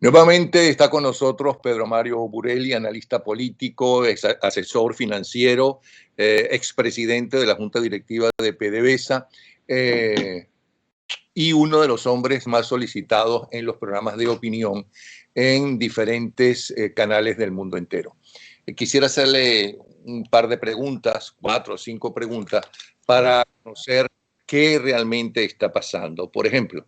Nuevamente está con nosotros Pedro Mario Burelli, analista político, asesor financiero, expresidente de la Junta Directiva de PDVSA y uno de los hombres más solicitados en los programas de opinión en diferentes canales del mundo entero. Quisiera hacerle un par de preguntas, 4 o 5 preguntas, para conocer qué realmente está pasando. Por ejemplo,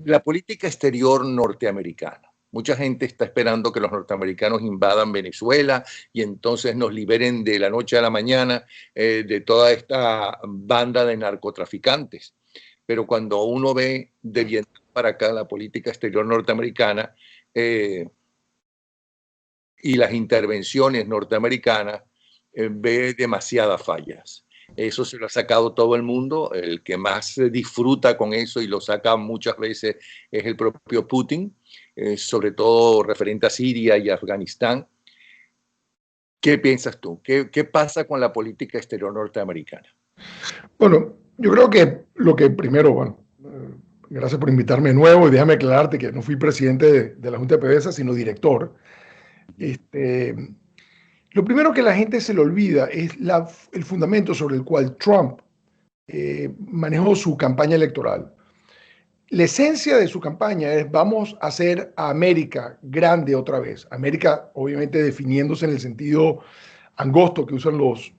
la política exterior norteamericana. Mucha gente está esperando que los norteamericanos invadan Venezuela y entonces nos liberen de la noche a la mañana de toda esta banda de narcotraficantes. Pero cuando uno ve de Vietnam para acá la política exterior norteamericana y las intervenciones norteamericanas, ve demasiadas fallas. Eso se lo ha sacado todo el mundo. El que más disfruta con eso y lo saca muchas veces es el propio Putin, sobre todo referente a Siria y Afganistán. ¿Qué piensas tú? ¿Qué pasa con la política exterior norteamericana? Bueno, yo creo que lo que primero, gracias por invitarme de nuevo y déjame aclararte que no fui presidente de la Junta de PDVSA, sino director. Lo primero que la gente se le olvida es el fundamento sobre el cual Trump manejó su campaña electoral. La esencia de su campaña es: vamos a hacer a América grande otra vez. América, obviamente, definiéndose en el sentido angosto que usan los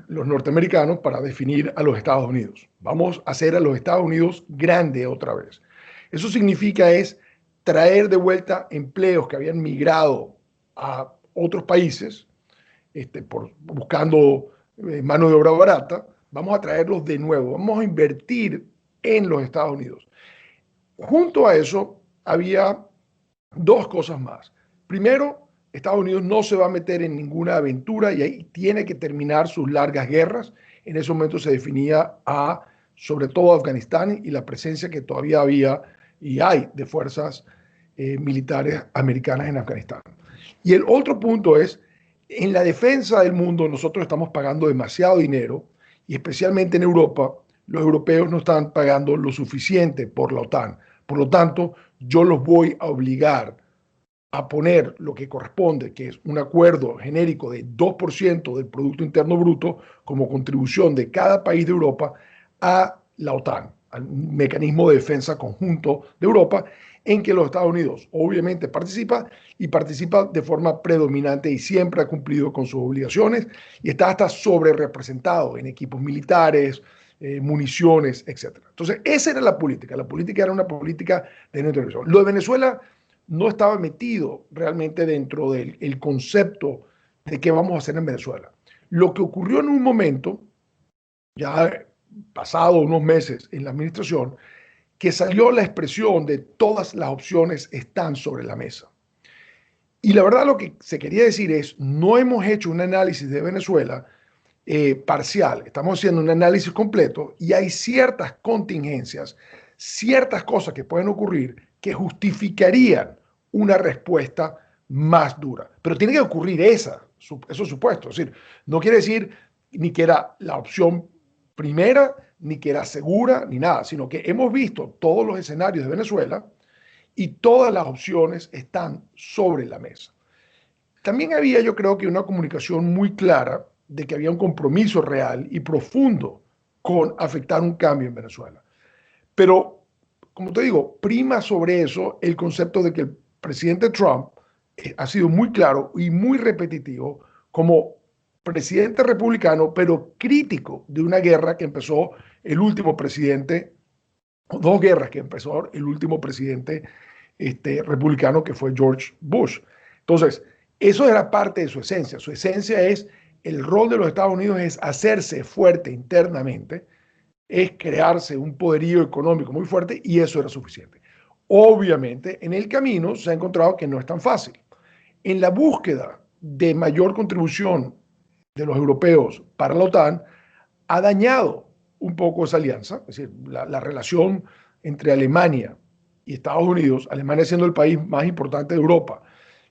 norteamericanos para definir a los Estados Unidos. Vamos a hacer a los Estados Unidos grande otra vez. Eso significa es traer de vuelta empleos que habían migrado a otros países buscando mano de obra barata. Vamos a traerlos de nuevo. Vamos a invertir en los Estados Unidos. Junto a eso había dos cosas más. Primero, Estados Unidos no se va a meter en ninguna aventura y ahí tiene que terminar sus largas guerras. En ese momento se definía sobre todo Afganistán y la presencia que todavía había y hay de fuerzas militares americanas en Afganistán. Y el otro punto es: en la defensa del mundo nosotros estamos pagando demasiado dinero y especialmente en Europa, los europeos no están pagando lo suficiente por la OTAN. Por lo tanto, yo los voy a obligar a poner lo que corresponde, que es un acuerdo genérico de 2% del Producto Interno Bruto como contribución de cada país de Europa a la OTAN, al mecanismo de defensa conjunto de Europa, en que los Estados Unidos obviamente participa y participa de forma predominante y siempre ha cumplido con sus obligaciones y está hasta sobre representado en equipos militares, municiones, etc. Entonces, esa era la política. La política era una política de no intervención. Lo de Venezuela no estaba metido realmente dentro del concepto de qué vamos a hacer en Venezuela. Lo que ocurrió en un momento, ya pasado unos meses en la administración, que salió la expresión de todas las opciones están sobre la mesa. Y la verdad lo que se quería decir es: no hemos hecho un análisis de Venezuela parcial, estamos haciendo un análisis completo y hay ciertas contingencias, ciertas cosas que pueden ocurrir que justificarían una respuesta más dura. Pero tiene que ocurrir esos supuestos. Es decir, no quiere decir ni que era la opción primera, ni que era segura, ni nada, sino que hemos visto todos los escenarios de Venezuela y todas las opciones están sobre la mesa. También había, yo creo que, una comunicación muy clara de que había un compromiso real y profundo con afectar un cambio en Venezuela. Pero, como te digo, prima sobre eso el concepto de que el presidente Trump ha sido muy claro y muy repetitivo como presidente republicano, pero crítico de una guerra que empezó el último presidente, o dos guerras que empezó el último presidente republicano, que fue George Bush. Entonces, eso era parte de su esencia. Su esencia es: el rol de los Estados Unidos es hacerse fuerte internamente, es crearse un poderío económico muy fuerte, y eso era suficiente. Obviamente, en el camino se ha encontrado que no es tan fácil. En la búsqueda de mayor contribución de los europeos para la OTAN, ha dañado un poco esa alianza. Es decir, la relación entre Alemania y Estados Unidos, Alemania siendo el país más importante de Europa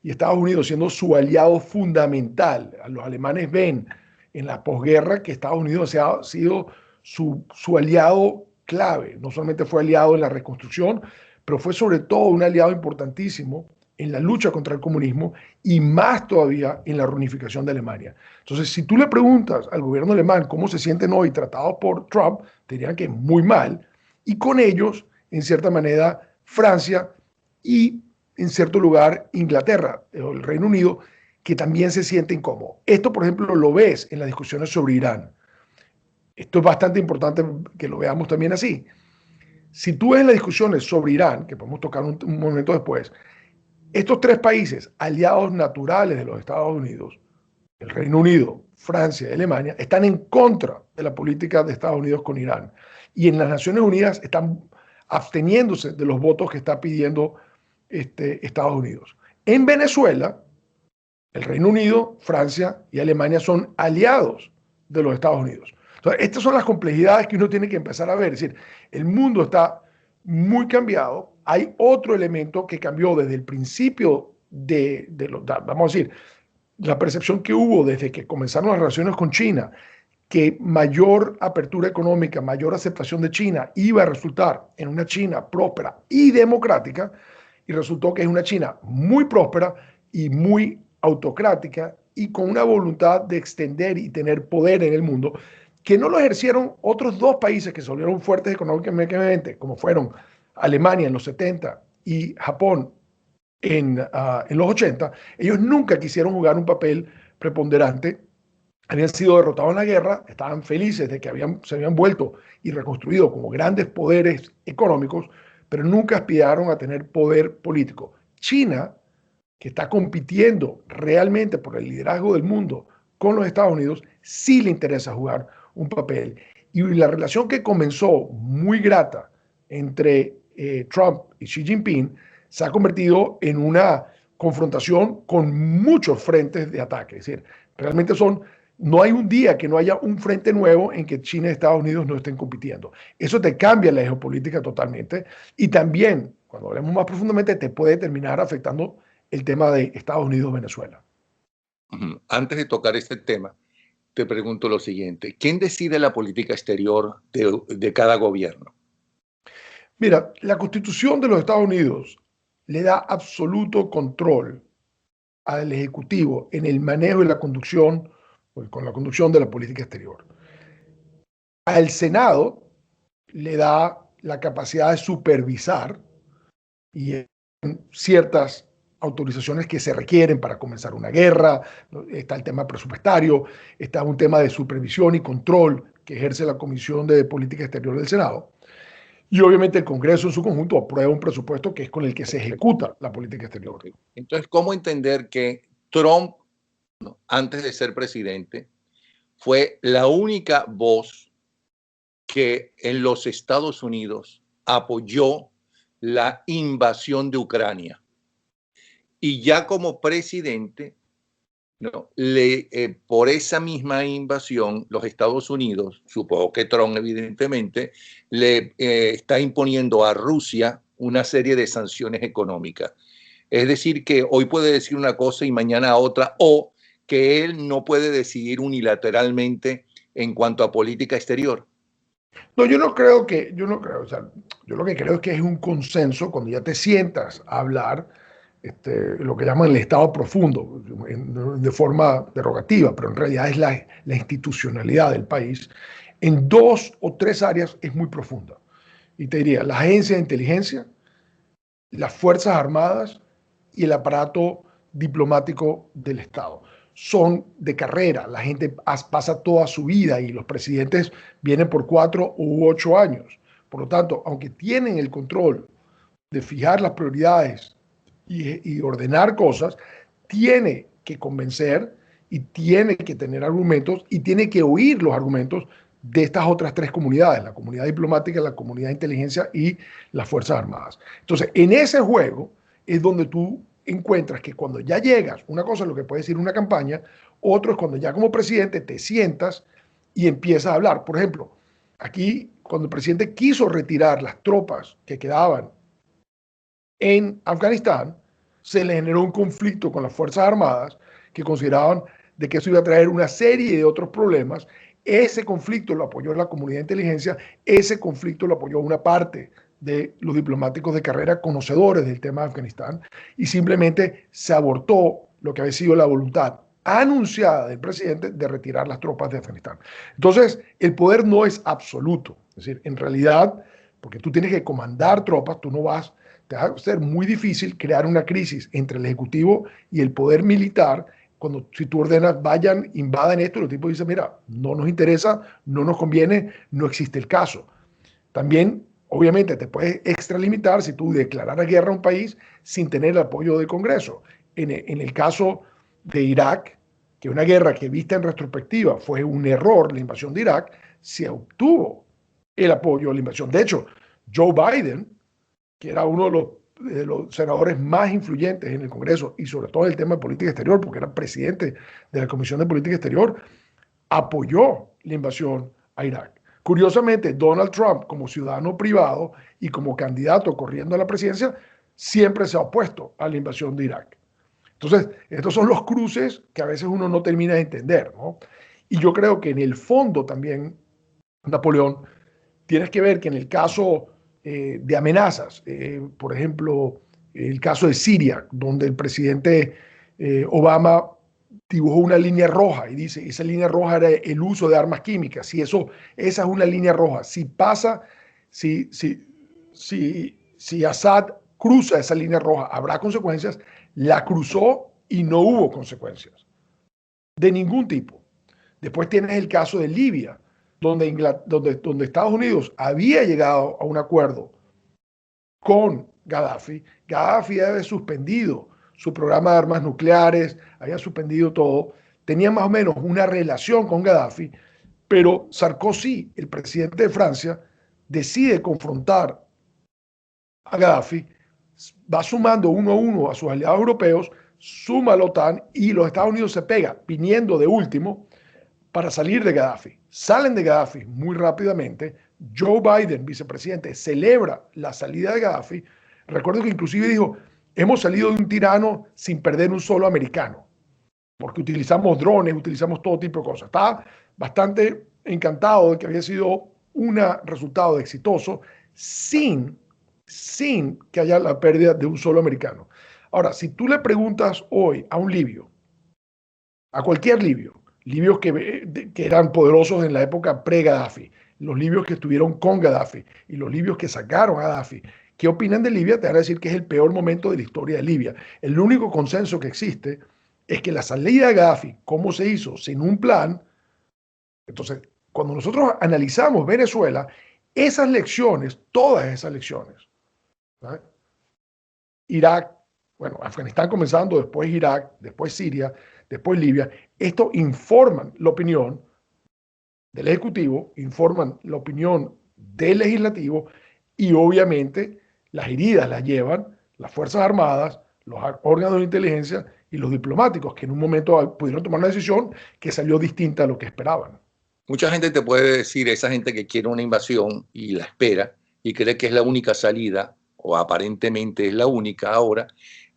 y Estados Unidos siendo su aliado fundamental. Los alemanes ven en la posguerra que Estados Unidos ha sido su aliado clave. No solamente fue aliado en la reconstrucción, pero fue sobre todo un aliado importantísimo en la lucha contra el comunismo y más todavía en la reunificación de Alemania. Entonces, si tú le preguntas al gobierno alemán cómo se sienten hoy tratados por Trump, te dirían que muy mal, y con ellos, en cierta manera, Francia y en cierto lugar Inglaterra o el Reino Unido, que también se siente incómodo. Esto, por ejemplo, lo ves en las discusiones sobre Irán. Esto es bastante importante que lo veamos también así. Si tú ves las discusiones sobre Irán, que podemos tocar un momento después, estos tres países, aliados naturales de los Estados Unidos, el Reino Unido, Francia y Alemania, están en contra de la política de Estados Unidos con Irán. Y en las Naciones Unidas están absteniéndose de los votos que está pidiendo Estados Unidos. En Venezuela, el Reino Unido, Francia y Alemania son aliados de los Estados Unidos. Entonces, estas son las complejidades que uno tiene que empezar a ver. Es decir, el mundo está muy cambiado. Hay otro elemento que cambió desde el principio vamos a decir, la percepción que hubo desde que comenzaron las relaciones con China, que mayor apertura económica, mayor aceptación de China iba a resultar en una China próspera y democrática, y resultó que es una China muy próspera y muy autocrática y con una voluntad de extender y tener poder en el mundo, que no lo ejercieron otros dos países que se volvieron fuertes económicamente, como fueron Alemania en los 70 y Japón en los 80. Ellos nunca quisieron jugar un papel preponderante, habían sido derrotados en la guerra, estaban felices de que se habían vuelto y reconstruido como grandes poderes económicos, pero nunca aspiraron a tener poder político. China, que está compitiendo realmente por el liderazgo del mundo con los Estados Unidos, sí le interesa jugar un papel. Y la relación que comenzó muy grata entre Trump y Xi Jinping se ha convertido en una confrontación con muchos frentes de ataque. Es decir, realmente no hay un día que no haya un frente nuevo en que China y Estados Unidos no estén compitiendo. Eso te cambia la geopolítica totalmente y también, cuando hablemos más profundamente, te puede terminar afectando el tema de Estados Unidos-Venezuela. Antes de tocar este tema, te pregunto lo siguiente. ¿Quién decide la política exterior de cada gobierno? Mira, la Constitución de los Estados Unidos le da absoluto control al Ejecutivo en el manejo y la conducción, con la conducción de la política exterior. Al Senado le da la capacidad de supervisar y ciertas autorizaciones que se requieren para comenzar una guerra, está el tema presupuestario, está un tema de supervisión y control que ejerce la Comisión de Política Exterior del Senado. Y obviamente el Congreso en su conjunto aprueba un presupuesto que es con el que se ejecuta la política exterior. Entonces, ¿cómo entender que Trump, antes de ser presidente, fue la única voz que en los Estados Unidos apoyó la invasión de Ucrania? Y ya como presidente, por esa misma invasión, los Estados Unidos, supongo que Trump evidentemente, le está imponiendo a Rusia una serie de sanciones económicas. Es decir, que hoy puede decir una cosa y mañana otra, o que él no puede decidir unilateralmente en cuanto a política exterior. No, yo no creo, o sea, yo lo que creo es que es un consenso cuando ya te sientas a hablar, lo que llaman el Estado profundo, de forma derogativa, pero en realidad es la institucionalidad del país, en dos o tres áreas es muy profunda. Y te diría, la agencia de inteligencia, las Fuerzas Armadas y el aparato diplomático del Estado. Son de carrera, la gente pasa toda su vida y los presidentes vienen por 4 u 8 años. Por lo tanto, aunque tienen el control de fijar las prioridades y ordenar cosas, tiene que convencer y tiene que tener argumentos y tiene que oír los argumentos de estas otras tres comunidades, la comunidad diplomática, la comunidad de inteligencia y las Fuerzas Armadas. Entonces, en ese juego es donde tú encuentras que cuando ya llegas, una cosa es lo que puede decir una campaña, otro es cuando ya como presidente te sientas y empiezas a hablar. Por ejemplo, aquí cuando el presidente quiso retirar las tropas que quedaban en Afganistán, se le generó un conflicto con las Fuerzas Armadas que consideraban de que eso iba a traer una serie de otros problemas. Ese conflicto lo apoyó la comunidad de inteligencia, ese conflicto lo apoyó una parte de los diplomáticos de carrera conocedores del tema de Afganistán y simplemente se abortó lo que había sido la voluntad anunciada del presidente de retirar las tropas de Afganistán. Entonces, el poder no es absoluto. Es decir, en realidad, porque tú tienes que comandar tropas, tú no vas, te va a ser muy difícil crear una crisis entre el Ejecutivo y el poder militar cuando si tú ordenas, vayan, invadan esto, los tipos dicen, mira, no nos interesa, no nos conviene, no existe el caso. También, obviamente, te puedes extralimitar si tú declararas guerra a un país sin tener el apoyo del Congreso. En el caso de Irak, que una guerra que vista en retrospectiva fue un error, la invasión de Irak, se obtuvo el apoyo a la invasión. De hecho, Joe Biden, que era uno de los senadores más influyentes en el Congreso y sobre todo en el tema de política exterior, porque era presidente de la Comisión de Política Exterior, apoyó la invasión a Irak. Curiosamente, Donald Trump, como ciudadano privado y como candidato corriendo a la presidencia, siempre se ha opuesto a la invasión de Irak. Entonces, estos son los cruces que a veces uno no termina de entender, ¿no? Y yo creo que en el fondo también, Napoleón, tienes que ver que en el caso de amenazas, por ejemplo, el caso de Siria, donde el presidente Obama dibujó una línea roja y dice, esa línea roja era el uso de armas químicas. Esa es una línea roja. Si pasa, si Assad cruza esa línea roja, habrá consecuencias. La cruzó y no hubo consecuencias de ningún tipo. Después tienes el caso de Libia, donde Estados Unidos había llegado a un acuerdo con Gaddafi. Gaddafi había suspendido su programa de armas nucleares, había suspendido todo, tenía más o menos una relación con Gaddafi, pero Sarkozy, el presidente de Francia, decide confrontar a Gaddafi, va sumando uno a uno a sus aliados europeos, suma a la OTAN y los Estados Unidos se pega, viniendo de último, para salir de Gaddafi. Salen de Gaddafi muy rápidamente. Joe Biden, vicepresidente, celebra la salida de Gaddafi. Recuerdo que inclusive dijo, hemos salido de un tirano sin perder un solo americano, porque utilizamos drones, utilizamos todo tipo de cosas. Estaba bastante encantado de que había sido un resultado exitoso sin que haya la pérdida de un solo americano. Ahora, si tú le preguntas hoy a un libio, a cualquier libio, libios que eran poderosos en la época pre-Gaddafi, los libios que estuvieron con Gaddafi y los libios que sacaron a Gaddafi, ¿qué opinan de Libia? Te van a decir que es el peor momento de la historia de Libia. El único consenso que existe es que la salida de Gaddafi, cómo se hizo sin un plan. Entonces, cuando nosotros analizamos Venezuela, esas lecciones, todas esas lecciones, ¿sabes? Irak, bueno, Afganistán comenzando, después Irak, después Siria, después Libia, esto informan la opinión del Ejecutivo, informan la opinión del Legislativo y obviamente las heridas las llevan las Fuerzas Armadas, los órganos de inteligencia y los diplomáticos, que en un momento pudieron tomar una decisión que salió distinta a lo que esperaban. Mucha gente te puede decir, esa gente que quiere una invasión y la espera y cree que es la única salida, o aparentemente es la única ahora,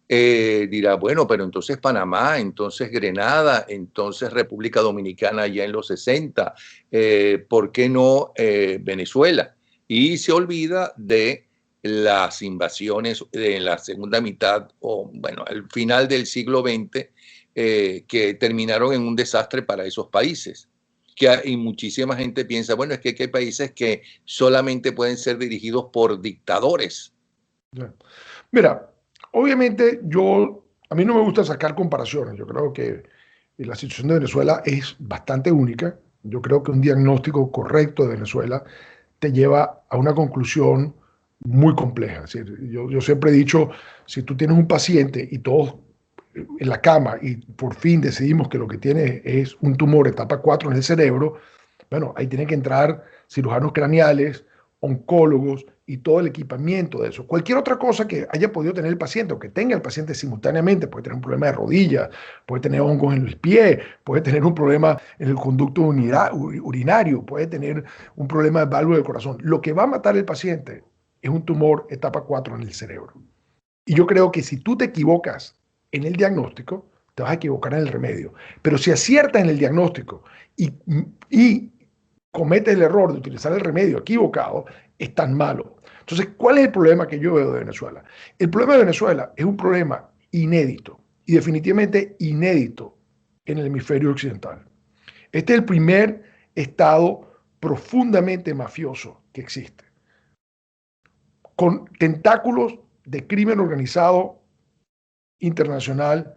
dirá, bueno, pero entonces Panamá, entonces Grenada, entonces República Dominicana ya en los 60, ¿por qué no Venezuela? Y se olvida de las invasiones de la segunda mitad, o bueno, al final del siglo XX, que terminaron en un desastre para esos países. Y muchísima gente piensa, bueno, es que hay países que solamente pueden ser dirigidos por dictadores. Mira, obviamente a mí no me gusta sacar comparaciones. Yo creo que la situación de Venezuela es bastante única. Yo creo que un diagnóstico correcto de Venezuela te lleva a una conclusión muy compleja. Es decir, yo siempre he dicho, si tú tienes un paciente y todos en la cama y por fin decidimos que lo que tiene es un tumor etapa 4 en el cerebro, bueno, ahí tienen que entrar cirujanos craneales, oncólogos y todo el equipamiento de eso. Cualquier otra cosa que haya podido tener el paciente o que tenga el paciente simultáneamente, puede tener un problema de rodilla, puede tener hongos en el pie, puede tener un problema en el conducto urinario, puede tener un problema de válvula del corazón. Lo que va a matar al paciente es un tumor etapa 4 en el cerebro. Y yo creo que si tú te equivocas en el diagnóstico, te vas a equivocar en el remedio. Pero si aciertas en el diagnóstico y cometes el error de utilizar el remedio equivocado, es tan malo. Entonces, ¿cuál es el problema que yo veo de Venezuela? El problema de Venezuela es un problema inédito y definitivamente inédito en el hemisferio occidental. Este es el primer estado profundamente mafioso que existe, con tentáculos de crimen organizado internacional,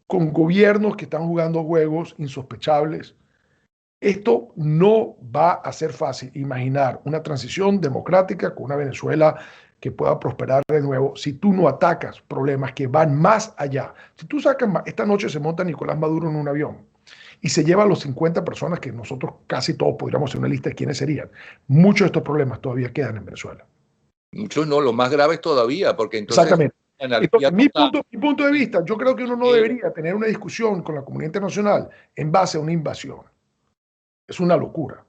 con gobiernos que están jugando juegos insospechables. Esto no va a ser fácil imaginar una transición democrática con una Venezuela que pueda prosperar de nuevo si tú no atacas problemas que van más allá. Si tú sacas, esta noche se monta Nicolás Maduro en un avión y se lleva a los 50 personas que nosotros casi todos podríamos hacer una lista de quiénes serían. Muchos de estos problemas todavía quedan en Venezuela. Muchos no, lo más grave es todavía, porque entonces Exactamente. anarquía Entonces, total. mi punto de vista, yo creo que uno no debería tener una discusión con la comunidad internacional en base a una invasión. Es una locura.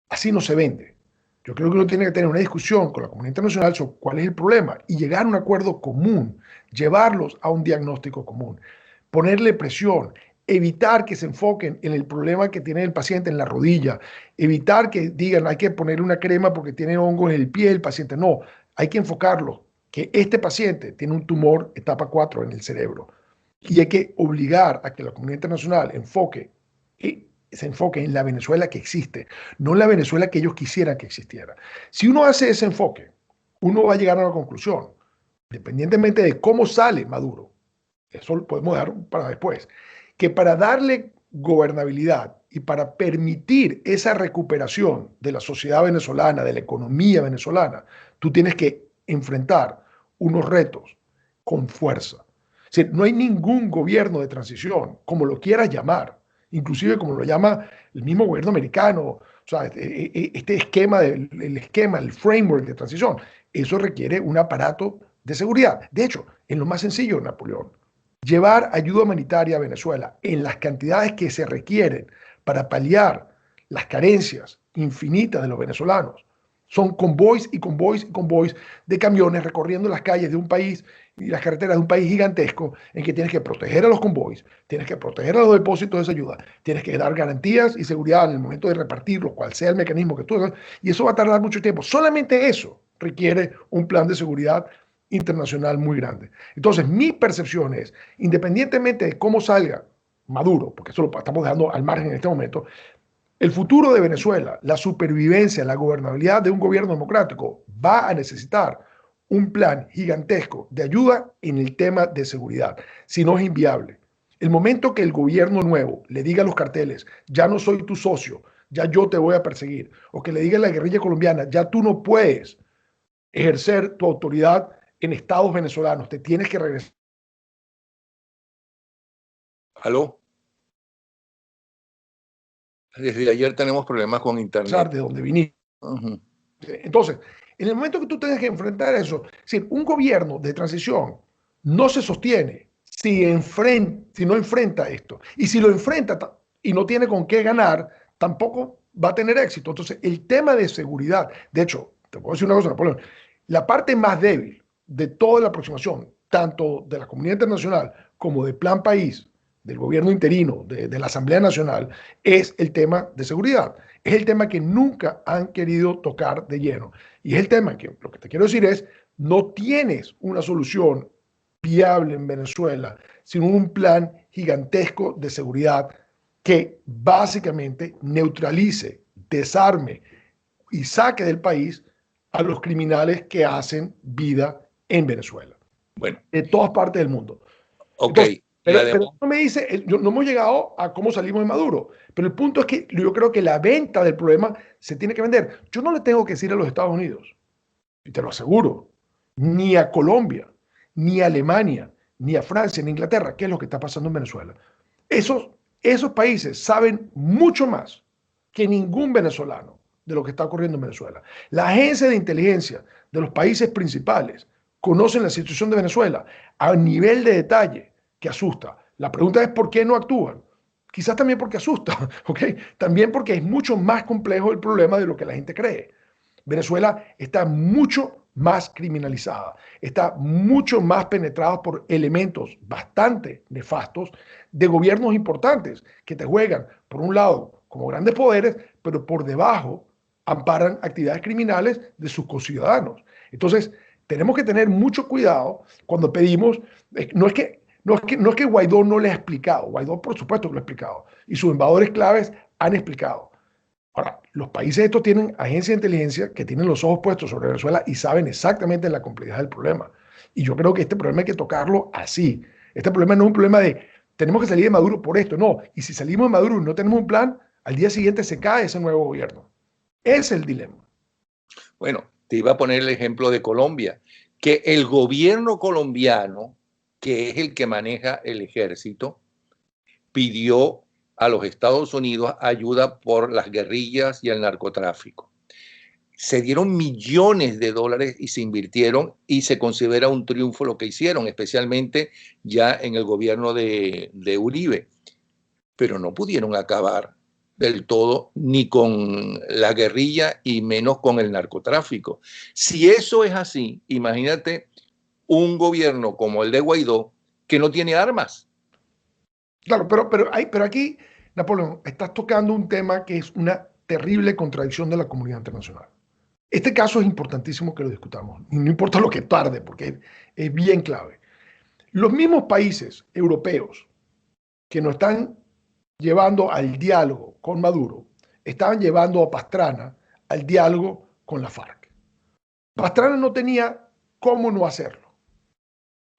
Así no se vende. Yo creo que uno tiene que tener una discusión con la comunidad internacional sobre cuál es el problema y llegar a un acuerdo común, llevarlos a un diagnóstico común, ponerle presión, evitar que se enfoquen en el problema que tiene el paciente en la rodilla, evitar que digan hay que ponerle una crema porque tiene hongos en el pie el paciente. No, hay que enfocarlo, que este paciente tiene un tumor etapa 4 en el cerebro y hay que obligar a que la comunidad internacional se enfoque en la Venezuela que existe, no en la Venezuela que ellos quisieran que existiera. Si uno hace ese enfoque, uno va a llegar a una conclusión, independientemente de cómo sale Maduro, eso lo podemos dar para después, que para darle gobernabilidad y para permitir esa recuperación de la sociedad venezolana, de la economía venezolana, tú tienes que enfrentar unos retos con fuerza. Es decir, no hay ningún gobierno de transición, como lo quieras llamar, inclusive como lo llama el mismo gobierno americano, o sea, este esquema, el framework de transición, eso requiere un aparato de seguridad. De hecho, en lo más sencillo, Napoleón, llevar ayuda humanitaria a Venezuela en las cantidades que se requieren para paliar las carencias infinitas de los venezolanos. Son convoys y convoys y convoys de camiones recorriendo las calles de un país y las carreteras de un país gigantesco en que tienes que proteger a los convoys, tienes que proteger a los depósitos de esa ayuda, tienes que dar garantías y seguridad en el momento de repartirlo, cual sea el mecanismo que tú hagas, y eso va a tardar mucho tiempo. Solamente eso requiere un plan de seguridad internacional muy grande. Entonces, mi percepción es, independientemente de cómo salga Maduro, porque eso lo estamos dejando al margen en este momento, el futuro de Venezuela, la supervivencia, la gobernabilidad de un gobierno democrático va a necesitar un plan gigantesco de ayuda en el tema de seguridad, si no es inviable. El momento que el gobierno nuevo le diga a los carteles, ya no soy tu socio, ya yo te voy a perseguir, o que le diga a la guerrilla colombiana, ya tú no puedes ejercer tu autoridad en estados venezolanos, te tienes que regresar. ¿Aló? Desde ayer tenemos problemas con internet. De donde viniste. Entonces, en el momento que tú tengas que enfrentar eso, si un gobierno de transición no se sostiene si no enfrenta esto, y si lo enfrenta y no tiene con qué ganar, tampoco va a tener éxito. Entonces, el tema de seguridad, de hecho, te puedo decir una cosa, Napoleón, la parte más débil de toda la aproximación, tanto de la comunidad internacional como del Plan País, del gobierno interino, de la Asamblea Nacional, es el tema de seguridad. Es el tema que nunca han querido tocar de lleno. Y es el tema que lo que te quiero decir es, no tienes una solución viable en Venezuela sin un plan gigantesco de seguridad que básicamente neutralice, desarme y saque del país a los criminales que hacen vida en Venezuela. Bueno. De todas partes del mundo. Ok. Entonces, pero no me dice, no hemos llegado a cómo salimos de Maduro. Pero el punto es que yo creo que la venta del problema se tiene que vender. Yo no le tengo que decir a los Estados Unidos, y te lo aseguro, ni a Colombia, ni a Alemania, ni a Francia, ni a Inglaterra, qué es lo que está pasando en Venezuela. Esos países saben mucho más que ningún venezolano de lo que está ocurriendo en Venezuela. La agencia de inteligencia de los países principales conocen la situación de Venezuela a nivel de detalle que asusta. La pregunta es ¿por qué no actúan? Quizás también porque asusta, ¿ok? También porque es mucho más complejo el problema de lo que la gente cree. Venezuela está mucho más criminalizada, está mucho más penetrada por elementos bastante nefastos de gobiernos importantes que te juegan, por un lado, como grandes poderes, pero por debajo amparan actividades criminales de sus conciudadanos. Entonces, tenemos que tener mucho cuidado cuando pedimos, no es que Guaidó no le ha explicado, Guaidó por supuesto que lo ha explicado, y sus embajadores claves han explicado. Ahora, los países estos tienen agencias de inteligencia que tienen los ojos puestos sobre Venezuela y saben exactamente la complejidad del problema. Y yo creo que este problema hay que tocarlo así. Este problema no es un problema de tenemos que salir de Maduro por esto, no. Y si salimos de Maduro y no tenemos un plan, al día siguiente se cae ese nuevo gobierno. Ese es el dilema. Bueno, te iba a poner el ejemplo de Colombia, que el gobierno colombiano, que es el que maneja el ejército, pidió a los Estados Unidos ayuda por las guerrillas y el narcotráfico. Se dieron millones de dólares y se invirtieron y se considera un triunfo lo que hicieron, especialmente ya en el gobierno de Uribe. Pero no pudieron acabar del todo ni con la guerrilla y menos con el narcotráfico. Si eso es así, imagínate un gobierno como el de Guaidó que no tiene armas. Claro, pero aquí, Napoleón, estás tocando un tema que es una terrible contradicción de la comunidad internacional. Este caso es importantísimo que lo discutamos, no importa lo que tarde, porque es bien clave. Los mismos países europeos que nos están llevando al diálogo con Maduro, estaban llevando a Pastrana al diálogo con la FARC. Pastrana no tenía cómo no hacerlo.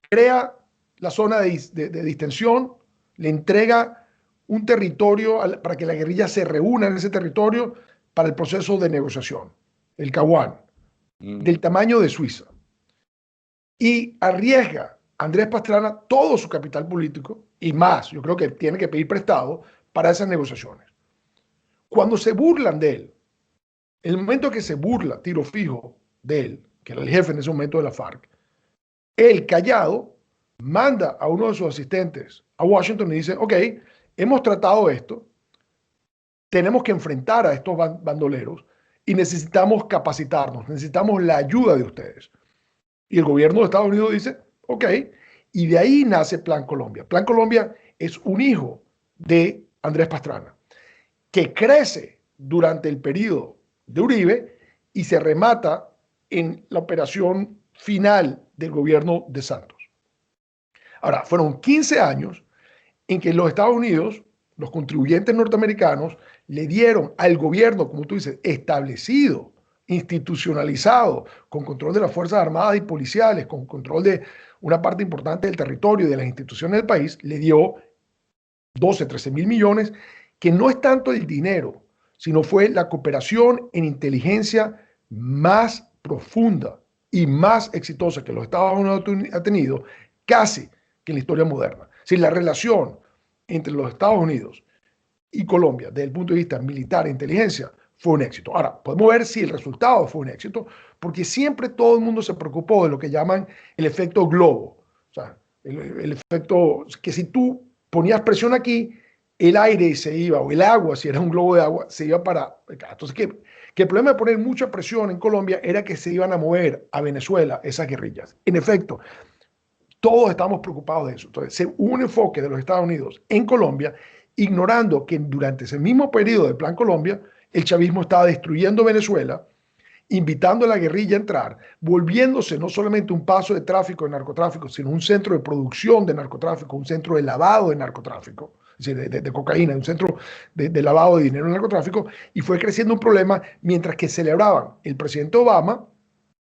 Crea la zona de distensión, le entrega un territorio para que la guerrilla se reúna en ese territorio para el proceso de negociación, el Caguán, del tamaño de Suiza. Y arriesga a Andrés Pastrana todo su capital político y más, yo creo que tiene que pedir prestado para esas negociaciones. Cuando se burlan de él, en el momento que se burla Tiro Fijo de él, que era el jefe en ese momento de la FARC, él callado manda a uno de sus asistentes a Washington y dice, ok, hemos tratado esto, tenemos que enfrentar a estos bandoleros y necesitamos capacitarnos, necesitamos la ayuda de ustedes. Y el gobierno de Estados Unidos dice, ok, y de ahí nace Plan Colombia. Plan Colombia es un hijo de Andrés Pastrana, que crece durante el periodo de Uribe y se remata en la operación final del gobierno de Santos. Ahora, fueron 15 años en que los Estados Unidos, los contribuyentes norteamericanos, le dieron al gobierno, como tú dices, establecido, institucionalizado, con control de las Fuerzas Armadas y policiales, con control de una parte importante del territorio y de las instituciones del país, le dio 12, 13 mil millones, que no es tanto el dinero, sino fue la cooperación en inteligencia más profunda y más exitosa que los Estados Unidos ha tenido, casi que en la historia moderna. Si la relación entre los Estados Unidos y Colombia, desde el punto de vista militar e inteligencia, fue un éxito. Ahora, podemos ver si el resultado fue un éxito, porque siempre todo el mundo se preocupó de lo que llaman el efecto globo. O sea, el efecto que si tú ponías presión aquí, el aire se iba, o el agua, si era un globo de agua, se iba para acá. Entonces, que el problema de poner mucha presión en Colombia era que se iban a mover a Venezuela esas guerrillas. En efecto, todos estamos preocupados de eso. Entonces, hubo un enfoque de los Estados Unidos en Colombia, ignorando que durante ese mismo periodo del Plan Colombia, el chavismo estaba destruyendo Venezuela, invitando a la guerrilla a entrar, volviéndose no solamente un paso de tráfico de narcotráfico, sino un centro de producción de narcotráfico, un centro de lavado de narcotráfico, es decir, de cocaína, un centro de lavado de dinero de narcotráfico, y fue creciendo un problema mientras que celebraban. El presidente Obama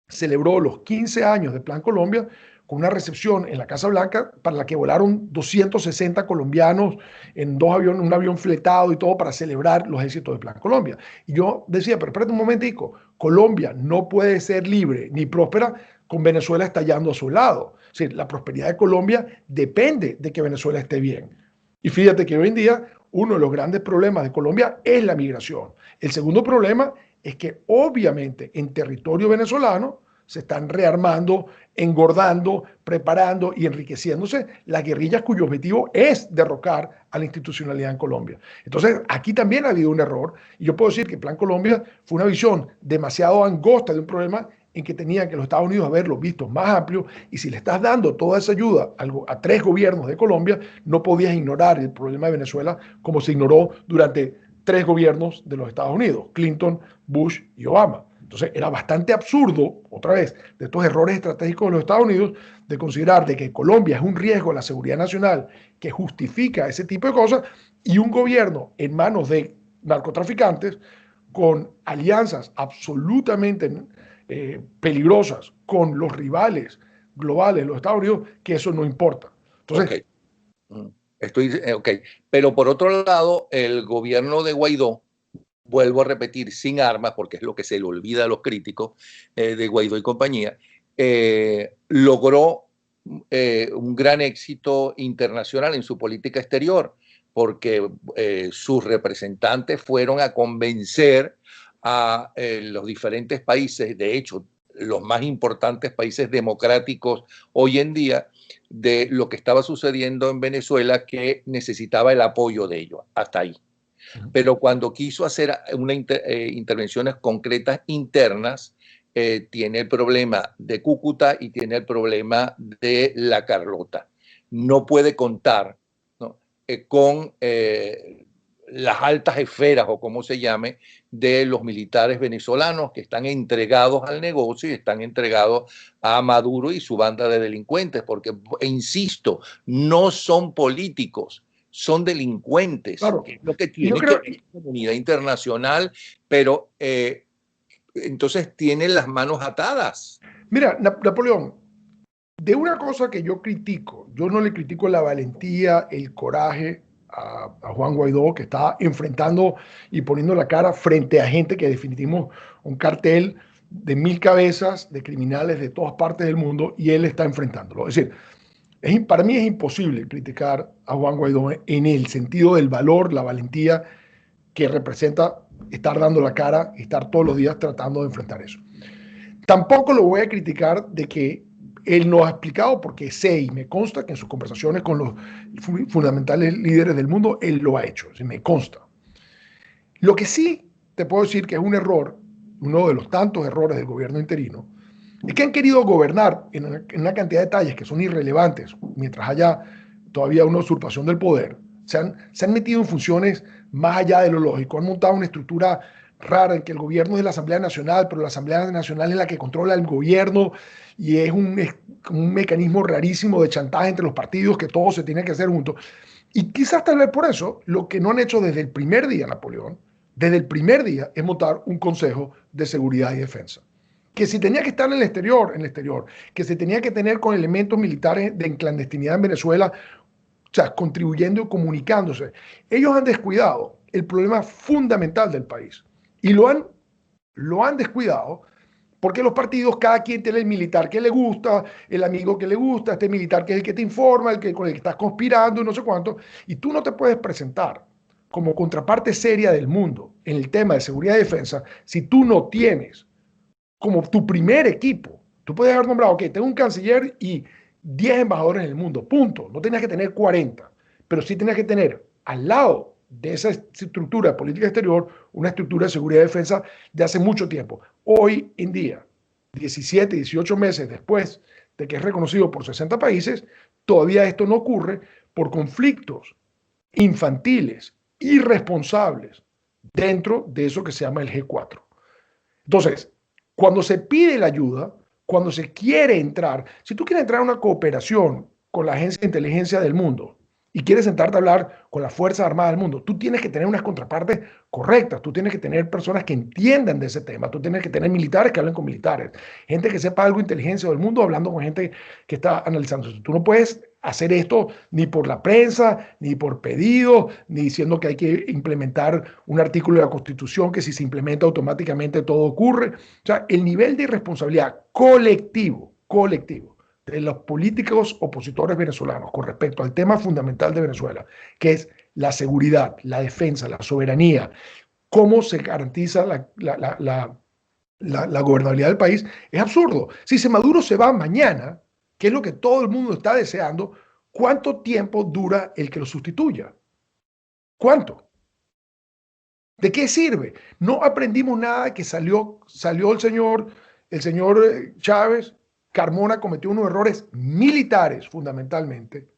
celebró los 15 años de Plan Colombia con una recepción en la Casa Blanca para la que volaron 260 colombianos en dos aviones, un avión fletado y todo para celebrar los éxitos de Plan Colombia. Y yo decía, pero espérate un momentico, Colombia no puede ser libre ni próspera con Venezuela estallando a su lado. Es decir, la prosperidad de Colombia depende de que Venezuela esté bien. Y fíjate que hoy en día uno de los grandes problemas de Colombia es la migración. El segundo problema es que obviamente en territorio venezolano se están rearmando, engordando, preparando y enriqueciéndose las guerrillas cuyo objetivo es derrocar a la institucionalidad en Colombia. Entonces, aquí también ha habido un error. Y yo puedo decir que Plan Colombia fue una visión demasiado angosta de un problema en que tenían que los Estados Unidos haberlo visto más amplio. Y si le estás dando toda esa ayuda a 3 gobiernos de Colombia, no podías ignorar el problema de Venezuela como se ignoró durante 3 gobiernos de los Estados Unidos, Clinton, Bush y Obama. Entonces era bastante absurdo, otra vez, de estos errores estratégicos de los Estados Unidos, de considerar de que Colombia es un riesgo a la seguridad nacional que justifica ese tipo de cosas, y un gobierno en manos de narcotraficantes con alianzas absolutamente peligrosas con los rivales globales de los Estados Unidos, que eso no importa. Entonces, ok. Ok. Pero por otro lado, el gobierno de Guaidó, vuelvo a repetir, sin armas, porque es lo que se le olvida a los críticos de Guaidó y compañía, logró un gran éxito internacional en su política exterior, porque sus representantes fueron a convencer a los diferentes países, de hecho, los más importantes países democráticos hoy en día, de lo que estaba sucediendo en Venezuela, que necesitaba el apoyo de ellos. Hasta ahí. Pero cuando quiso hacer intervenciones concretas internas, tiene el problema de Cúcuta y tiene el problema de La Carlota. No puede contar, ¿no? Con las altas esferas, o como se llame, de los militares venezolanos que están entregados al negocio y están entregados a Maduro y su banda de delincuentes, porque, insisto, no son políticos, son delincuentes, claro, que es lo que tiene que ver la comunidad internacional, pero entonces tienen las manos atadas. Mira, Napoleón, de una cosa que yo critico, yo no le critico la valentía, el coraje a Juan Guaidó, que está enfrentando y poniendo la cara frente a gente que definitivamente un cartel de 1000 cabezas de criminales de todas partes del mundo, y él está enfrentándolo. Es decir, para mí es imposible criticar a Juan Guaidó en el sentido del valor, la valentía que representa estar dando la cara y estar todos los días tratando de enfrentar eso. Tampoco lo voy a criticar de que él no ha explicado, porque sé y me consta que en sus conversaciones con los fundamentales líderes del mundo, él lo ha hecho, me consta. Lo que sí te puedo decir que es un error, uno de los tantos errores del gobierno interino, es que han querido gobernar en una cantidad de detalles que son irrelevantes, mientras haya todavía una usurpación del poder. Se han metido en funciones más allá de lo lógico, han montado una estructura rara en que el gobierno es de la Asamblea Nacional, pero la Asamblea Nacional es la que controla el gobierno, y es un mecanismo rarísimo de chantaje entre los partidos, que todo se tiene que hacer juntos. Y quizás tal vez por eso, lo que no han hecho desde el primer día, Napoleón, desde el primer día, es montar un Consejo de Seguridad y Defensa. Que si tenía que estar en el exterior, que se tenía que tener con elementos militares de clandestinidad en Venezuela, o sea, contribuyendo y comunicándose. Ellos han descuidado el problema fundamental del país, y lo han descuidado porque los partidos, cada quien tiene el militar que le gusta, el amigo que le gusta, este militar que es el que te informa, con el que estás conspirando y no sé cuánto, y tú no te puedes presentar como contraparte seria del mundo en el tema de seguridad y defensa si tú no tienes como tu primer equipo. Tú puedes haber nombrado, ok, tengo un canciller y 10 embajadores en el mundo, punto. No tenías que tener 40, pero sí tenías que tener al lado de esa estructura de política exterior una estructura de seguridad y defensa de hace mucho tiempo. Hoy en día, 17, 18 meses después de que es reconocido por 60 países, todavía esto no ocurre por conflictos infantiles, irresponsables, dentro de eso que se llama el G4. Entonces, cuando se pide la ayuda, cuando se quiere entrar, si tú quieres entrar a una cooperación con la Agencia de Inteligencia del Mundo y quieres sentarte a hablar con las Fuerzas Armadas del mundo, tú tienes que tener unas contrapartes correctas, tú tienes que tener personas que entiendan de ese tema, tú tienes que tener militares que hablen con militares, gente que sepa algo de inteligencia del mundo hablando con gente que está analizando eso. Tú no puedes hacer esto ni por la prensa, ni por pedido, ni diciendo que hay que implementar un artículo de la Constitución que si se implementa automáticamente todo ocurre. O sea, el nivel de irresponsabilidad colectivo de los políticos opositores venezolanos con respecto al tema fundamental de Venezuela, que es la seguridad, la defensa, la soberanía, cómo se garantiza la gobernabilidad del país, es absurdo. Si Maduro se va mañana, que es lo que todo el mundo está deseando, ¿cuánto tiempo dura el que lo sustituya? ¿Cuánto? ¿De qué sirve? No aprendimos nada que salió el señor Chávez. Carmona cometió unos errores militares, fundamentalmente,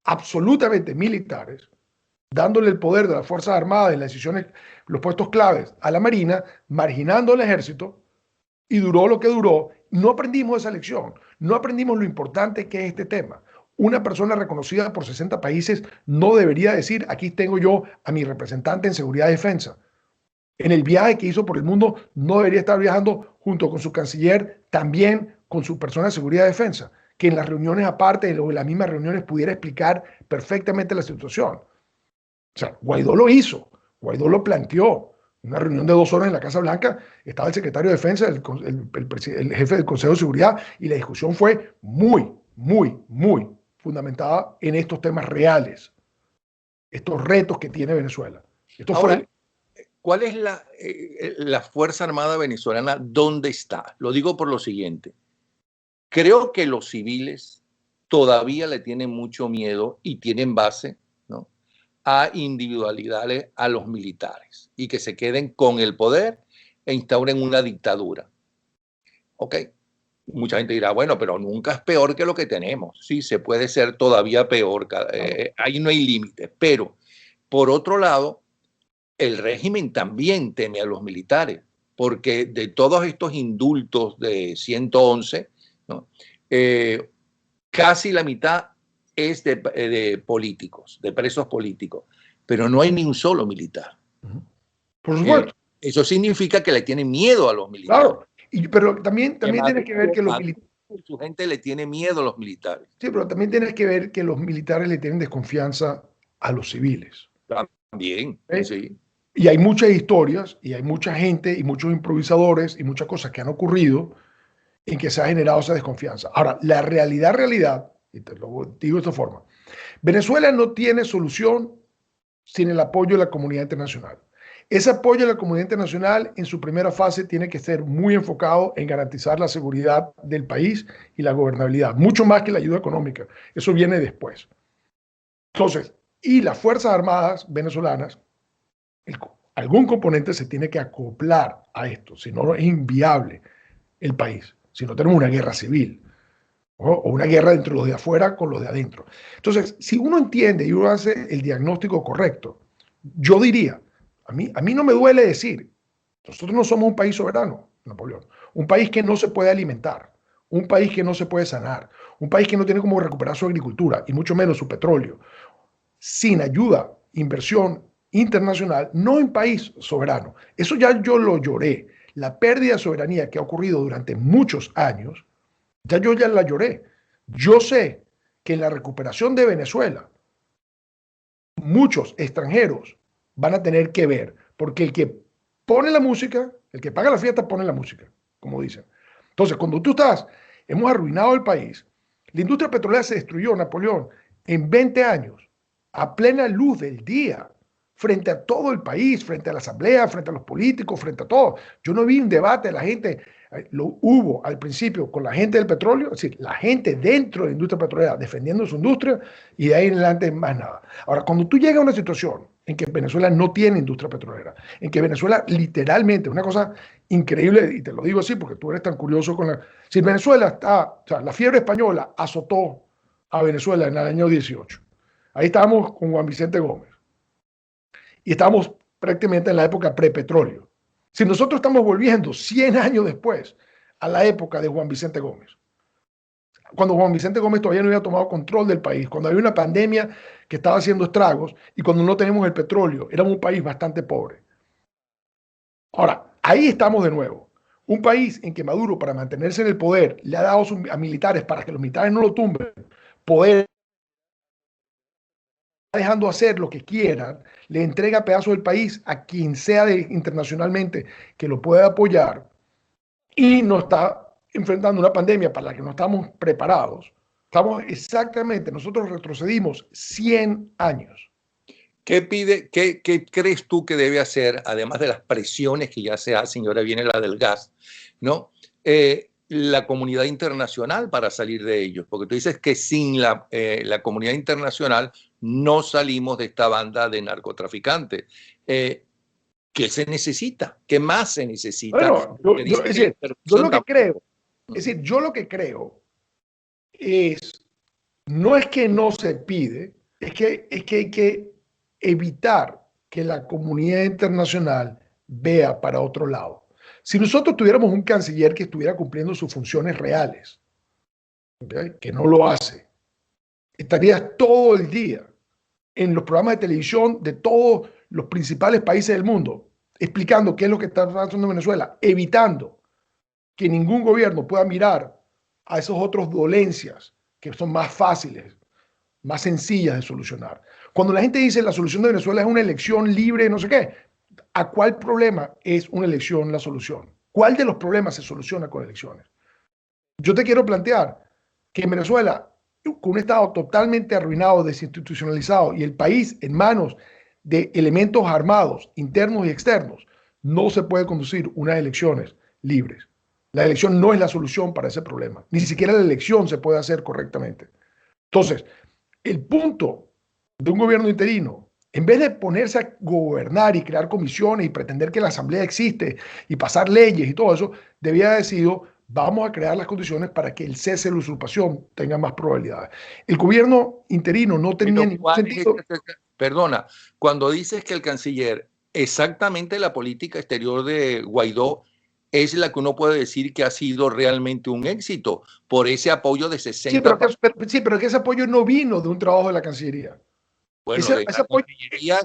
absolutamente militares, dándole el poder de las Fuerzas Armadas en las decisiones, los puestos claves a la Marina, marginando al ejército, y duró lo que duró. No aprendimos esa lección, no aprendimos lo importante que es este tema. Una persona reconocida por 60 países no debería decir, aquí tengo yo a mi representante en seguridad y defensa. En el viaje que hizo por el mundo no debería estar viajando junto con su canciller, también con su persona de seguridad y defensa, que en las reuniones aparte, en las mismas reuniones, pudiera explicar perfectamente la situación. O sea, Guaidó lo hizo, Guaidó lo planteó. Una reunión de 2 horas en la Casa Blanca, estaba el secretario de Defensa, el jefe del Consejo de Seguridad, y la discusión fue muy fundamentada en estos temas reales, estos retos que tiene Venezuela. Esto Ahora, fue... ¿cuál es la Fuerza Armada venezolana? ¿Dónde está? Lo digo por lo siguiente. Creo que los civiles todavía le tienen mucho miedo y tienen base, ¿no?, a individualidades a los militares y que se queden con el poder e instauren una dictadura. Ok, mucha gente dirá, bueno, pero nunca es peor que lo que tenemos. Sí, se puede ser todavía peor, ahí no hay límites. Pero, por otro lado, el régimen también teme a los militares, porque de todos estos indultos de 111, ¿no?, casi la mitad es de políticos, de presos políticos, pero no hay ni un solo militar. Por supuesto. Eso significa que le tienen miedo a los militares. Claro, pero también tienes que ver que los militares... Su gente le tiene miedo a los militares. Sí, pero también tienes que ver que los militares le tienen desconfianza a los civiles. También, ¿Eh? sí. Y hay muchas historias, y hay mucha gente, y muchos improvisadores, y muchas cosas que han ocurrido en que se ha generado esa desconfianza. Ahora, la realidad, y te lo digo de esta forma, Venezuela no tiene solución sin el apoyo de la comunidad internacional. Ese apoyo de la comunidad internacional en su primera fase tiene que ser muy enfocado en garantizar la seguridad del país y la gobernabilidad, mucho más que la ayuda económica. Eso viene después. Entonces, y las Fuerzas Armadas venezolanas, algún componente se tiene que acoplar a esto, si no es inviable el país, si no tenemos una guerra civil o una guerra entre los de afuera con los de adentro. Entonces, si uno entiende y uno hace el diagnóstico correcto, yo diría, a mí no me duele decir, nosotros no somos un país soberano, Napoleón, un país que no se puede alimentar, un país que no se puede sanar, un país que no tiene cómo recuperar su agricultura y mucho menos su petróleo, sin ayuda, inversión internacional, no en país soberano. Eso ya yo lo lloré. La pérdida de soberanía que ha ocurrido durante muchos años, yo ya la lloré. Yo sé que en la recuperación de Venezuela, muchos extranjeros van a tener que ver, porque el que pone la música, el que paga la fiesta pone la música, como dicen. Entonces, cuando hemos arruinado el país, la industria petrolera se destruyó, Napoleón, en 20 años, a plena luz del día, frente a todo el país, frente a la asamblea, frente a los políticos, frente a todo. Yo no vi un debate de la gente, lo hubo al principio con la gente del petróleo, es decir, la gente dentro de la industria petrolera defendiendo su industria y de ahí en adelante más nada. Ahora, cuando tú llegas a una situación en que Venezuela no tiene industria petrolera, en que Venezuela literalmente, una cosa increíble, y te lo digo así porque tú eres tan curioso con la... Si Venezuela está, o sea, la fiebre española azotó a Venezuela en el año 18. Ahí estábamos con Juan Vicente Gómez. Y estamos prácticamente en la época prepetróleo. Si nosotros estamos volviendo 100 años después a la época de Juan Vicente Gómez, cuando Juan Vicente Gómez todavía no había tomado control del país, cuando había una pandemia que estaba haciendo estragos y cuando no tenemos el petróleo, éramos un país bastante pobre. Ahora, ahí estamos de nuevo. Un país en que Maduro, para mantenerse en el poder, le ha dado a militares para que los militares no lo tumben, poder dejando hacer lo que quieran, le entrega pedazos del país a quien sea internacionalmente que lo pueda apoyar y no está enfrentando una pandemia para la que no estamos preparados. Estamos exactamente, nosotros retrocedimos 100 años. ¿Qué crees tú que debe hacer, además de las presiones que ya se hacen, y ahora viene la del gas, ¿no? La comunidad internacional para salir de ellos? Porque tú dices que sin la comunidad internacional no salimos de esta banda de narcotraficantes. ¿Qué se necesita? ¿Qué más se necesita? Bueno, yo lo que creo, es decir, yo lo que creo es, no es que no se pide, es que hay que evitar que la comunidad internacional vea para otro lado. Si nosotros tuviéramos un canciller que estuviera cumpliendo sus funciones reales, ¿okay?, que no lo hace, estaría todo el día en los programas de televisión de todos los principales países del mundo, explicando qué es lo que está pasando en Venezuela, evitando que ningún gobierno pueda mirar a esos otros dolencias que son más fáciles, más sencillas de solucionar. Cuando la gente dice la solución de Venezuela es una elección libre, no sé qué, ¿a cuál problema es una elección la solución? ¿Cuál de los problemas se soluciona con elecciones? Yo te quiero plantear que en Venezuela, con un Estado totalmente arruinado, desinstitucionalizado y el país en manos de elementos armados, internos y externos, no se puede conducir unas elecciones libres. La elección no es la solución para ese problema. Ni siquiera la elección se puede hacer correctamente. Entonces, el punto de un gobierno interino, en vez de ponerse a gobernar y crear comisiones y pretender que la asamblea existe y pasar leyes y todo eso, debía haber decidido: vamos a crear las condiciones para que el cese de la usurpación tenga más probabilidades. El gobierno interino no tenía ningún sentido. Perdona, cuando dices que el canciller, exactamente la política exterior de Guaidó es la que uno puede decir que ha sido realmente un éxito por ese apoyo de 60 países. Sí, pero que ese apoyo no vino de un trabajo de la Cancillería. Bueno, de la Cancillería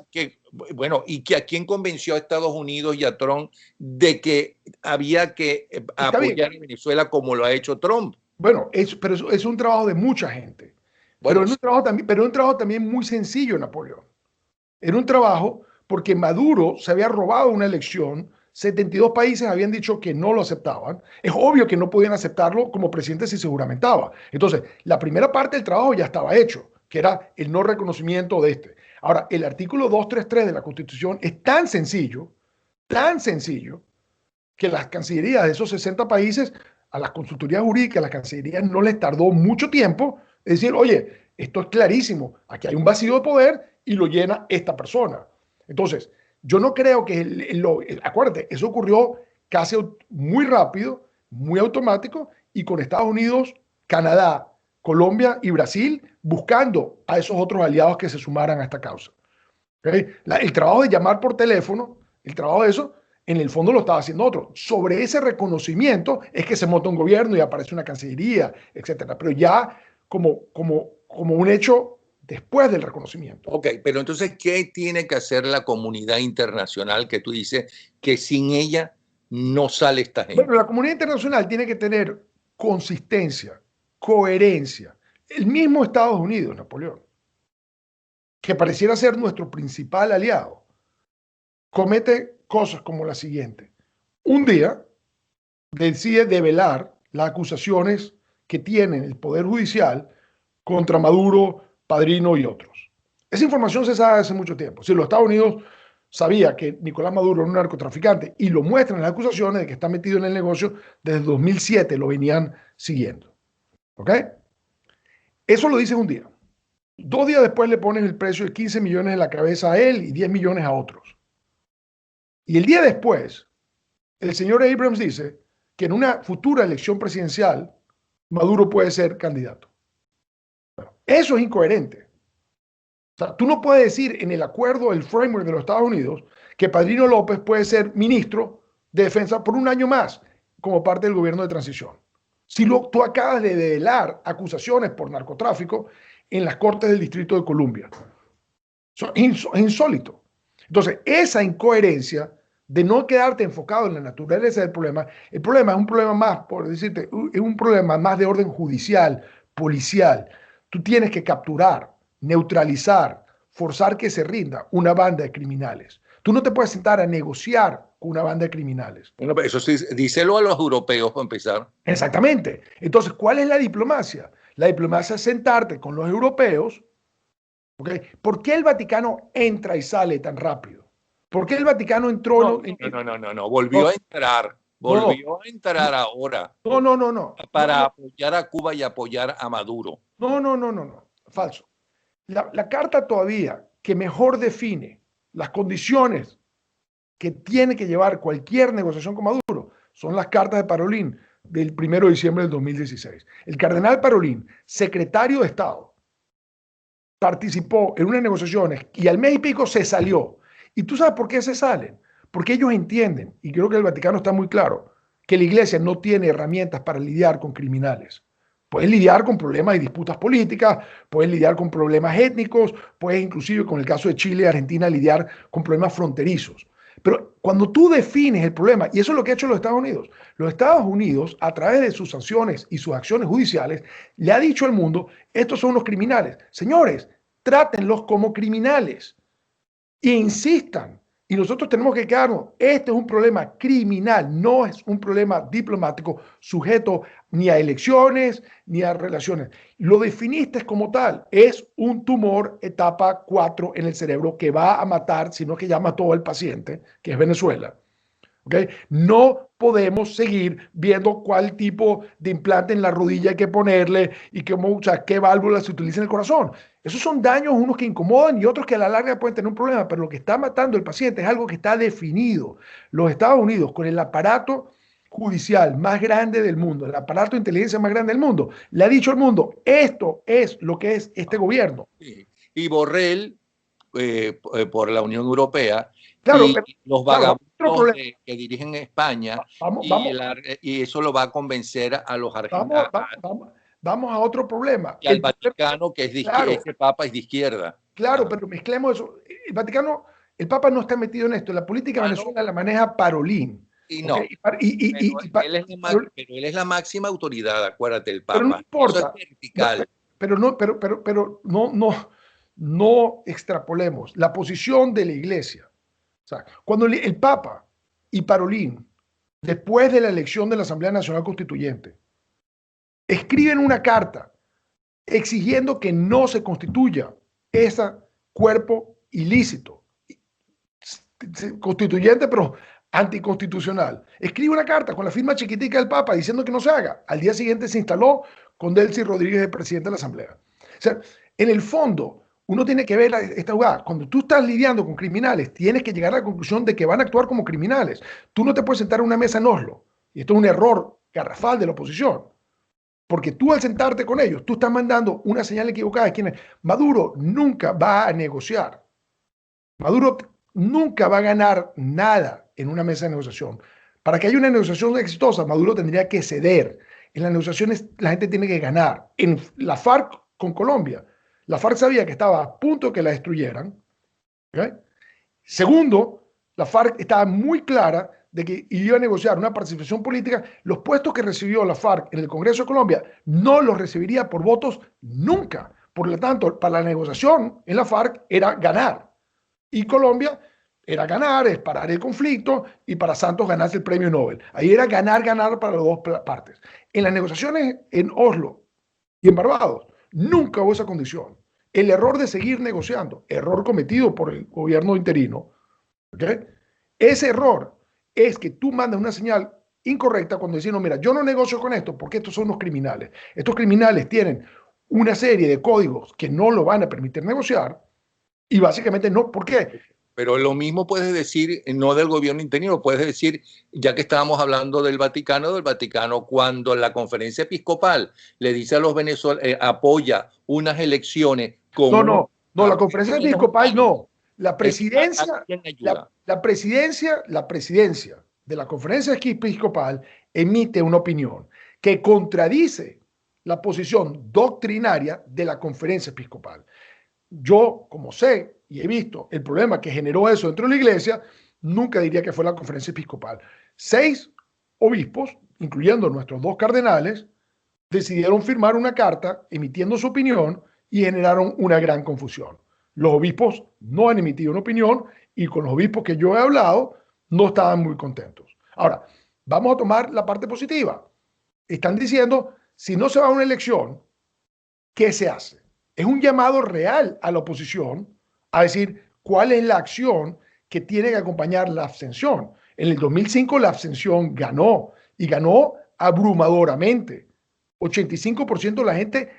bueno, ¿y que a quién convenció a Estados Unidos y a Trump de que había que apoyar a Venezuela como lo ha hecho Trump? Bueno, pero es un trabajo de mucha gente. Bueno, pero un trabajo también muy sencillo, Napoleón. Era un trabajo porque Maduro se había robado una elección, 72 países habían dicho que no lo aceptaban. Es obvio que no podían aceptarlo como presidente si se juramentaba. Entonces, la primera parte del trabajo ya estaba hecho, que era el no reconocimiento de este. Ahora, el artículo 233 de la Constitución es tan sencillo, que las cancillerías de esos 60 países, a las consultorías jurídicas, a las cancillerías no les tardó mucho tiempo decir: oye, esto es clarísimo, aquí hay un vacío de poder y lo llena esta persona. Entonces, yo no creo que, acuérdate, eso ocurrió casi muy rápido, muy automático, y con Estados Unidos, Canadá, Colombia y Brasil buscando a esos otros aliados que se sumaran a esta causa. ¿Okay? El trabajo de llamar por teléfono, el trabajo de eso, en el fondo lo estaba haciendo otro. Sobre ese reconocimiento es que se monta un gobierno y aparece una cancillería, etcétera. Pero ya como un hecho después del reconocimiento. Ok, pero entonces, ¿qué tiene que hacer la comunidad internacional que tú dices que sin ella no sale esta gente? Bueno, la comunidad internacional tiene que tener consistencia, coherencia. El mismo Estados Unidos, Napoleón, que pareciera ser nuestro principal aliado, comete cosas como la siguiente. Un día decide develar las acusaciones que tiene el Poder Judicial contra Maduro, Padrino y otros. Esa información se sabe hace mucho tiempo. Si los Estados Unidos sabía que Nicolás Maduro era un narcotraficante y lo muestran en las acusaciones de que está metido en el negocio, desde 2007 lo venían siguiendo. ¿Ok? Eso lo dicen un día. 2 días después le ponen el precio de 15 millones en la cabeza a él y 10 millones a otros. Y el día después, el señor Abrams dice que en una futura elección presidencial, Maduro puede ser candidato. Bueno, eso es incoherente. O sea, tú no puedes decir en el acuerdo, el framework de los Estados Unidos, que Padrino López puede ser ministro de Defensa por un año más como parte del gobierno de transición. Si tú acabas de develar acusaciones por narcotráfico en las Cortes del Distrito de Columbia. Es insólito. Entonces, esa incoherencia de no quedarte enfocado en la naturaleza del problema, el problema es un problema más, por decirte, es un problema más de orden judicial, policial. Tú tienes que capturar, neutralizar, forzar que se rinda una banda de criminales. Tú no te puedes sentar a negociar con una banda de criminales. Bueno, eso sí, díselo a los europeos para empezar. Exactamente. Entonces, ¿cuál es la diplomacia? La diplomacia es sentarte con los europeos. ¿Okay? ¿Por qué el Vaticano entra y sale tan rápido? ¿Por qué el Vaticano entró? No, volvió a entrar. Volvió a entrar ahora. No. Para apoyar a Cuba y apoyar a Maduro. No. Falso. La carta todavía que mejor define las condiciones que tiene que llevar cualquier negociación con Maduro son las cartas de Parolín del 1 de diciembre del 2016. El cardenal Parolín, secretario de Estado, participó en unas negociaciones y al mes y pico se salió. ¿Y tú sabes por qué se salen? Porque ellos entienden, y creo que el Vaticano está muy claro, que la iglesia no tiene herramientas para lidiar con criminales. Puedes lidiar con problemas y disputas políticas, puedes lidiar con problemas étnicos, puedes inclusive, con el caso de Chile y Argentina, lidiar con problemas fronterizos. Pero cuando tú defines el problema, y eso es lo que ha hecho los Estados Unidos, a través de sus sanciones y sus acciones judiciales, le ha dicho al mundo, estos son los criminales. Señores, trátenlos como criminales e insistan. Y nosotros tenemos que quedarnos, este es un problema criminal, no es un problema diplomático sujeto ni a elecciones ni a relaciones. Lo definiste como tal, es un tumor etapa 4 en el cerebro que va a matar, sino que ya mató al paciente, que es Venezuela. ¿Okay? No podemos seguir viendo cuál tipo de implante en la rodilla hay que ponerle y cómo, o sea, qué válvulas se utiliza en el corazón. Esos son daños, unos que incomodan y otros que a la larga pueden tener un problema, pero lo que está matando al paciente es algo que está definido. Los Estados Unidos, con el aparato judicial más grande del mundo, el aparato de inteligencia más grande del mundo, le ha dicho al mundo, esto es lo que es este gobierno. Sí. Y Borrell, por la Unión Europea, Claro, y pero, los claro, vagabundos que dirigen España, vamos, y, vamos, y eso lo va a convencer a los vamos, argentinos vamos a otro problema. y al Vaticano, que es de Claro, ese Papa es de izquierda. claro, pero mezclemos eso. El Vaticano, el Papa no está metido en esto. La política de Venezuela No, la maneja Parolín. y ¿Okay? no. Pero él es la máxima autoridad, acuérdate, el Pero no Papa. Eso es importa. vertical. Pero no extrapolemos la posición de la iglesia. O sea, cuando el Papa y Parolín, después de la elección de la Asamblea Nacional Constituyente, escriben una carta exigiendo que no se constituya ese cuerpo ilícito, constituyente, pero anticonstitucional. Escribe una carta con la firma chiquitica del Papa diciendo que no se haga. Al día siguiente se instaló con Delcy Rodríguez de presidente de la Asamblea. O sea, en el fondo, uno tiene que ver esta jugada. Cuando tú estás lidiando con criminales, tienes que llegar a la conclusión de que van a actuar como criminales. Tú no te puedes sentar en una mesa en Oslo. Y esto es un error garrafal de la oposición. Porque tú al sentarte con ellos, tú estás mandando una señal equivocada. Maduro nunca va a negociar. Maduro nunca va a ganar nada en una mesa de negociación. Para que haya una negociación exitosa, Maduro tendría que ceder. En las negociaciones la gente tiene que ganar. En la FARC con Colombia, la FARC sabía que estaba a punto de que la destruyeran. ¿Okay? Segundo, la FARC estaba muy clara de que iba a negociar una participación política. Los puestos que recibió la FARC en el Congreso de Colombia no los recibiría por votos nunca. Por lo tanto, para la negociación en la FARC era ganar. Y Colombia era ganar, es parar el conflicto y para Santos ganarse el premio Nobel. Ahí era ganar, ganar para las dos partes. En las negociaciones en Oslo y en Barbados nunca hubo esa condición. El error de seguir negociando, error cometido por el gobierno interino, ¿okay? Ese error es que tú mandas una señal incorrecta cuando decís, no, mira, yo no negocio con esto porque estos son unos criminales. Estos criminales tienen una serie de códigos que no lo van a permitir negociar y básicamente no. ¿Por qué? Pero lo mismo puedes decir, no del gobierno interino, puedes decir, ya que estábamos hablando del Vaticano, cuando la conferencia episcopal le dice a los venezolanos, apoya unas elecciones con... No, la conferencia episcopal no. La presidencia, la presidencia de la conferencia episcopal emite una opinión que contradice la posición doctrinaria de la conferencia episcopal. Yo, como sé y he visto el problema que generó eso dentro de la iglesia, nunca diría que fue la conferencia episcopal. 6 obispos, incluyendo nuestros 2 cardenales, decidieron firmar una carta emitiendo su opinión y generaron una gran confusión. Los obispos no han emitido una opinión y con los obispos que yo he hablado no estaban muy contentos. Ahora, vamos a tomar la parte positiva. Están diciendo, si no se va a una elección, ¿qué se hace? Es un llamado real a la oposición a decir cuál es la acción que tiene que acompañar la abstención. En el 2005 la abstención ganó y ganó abrumadoramente. 85% de la gente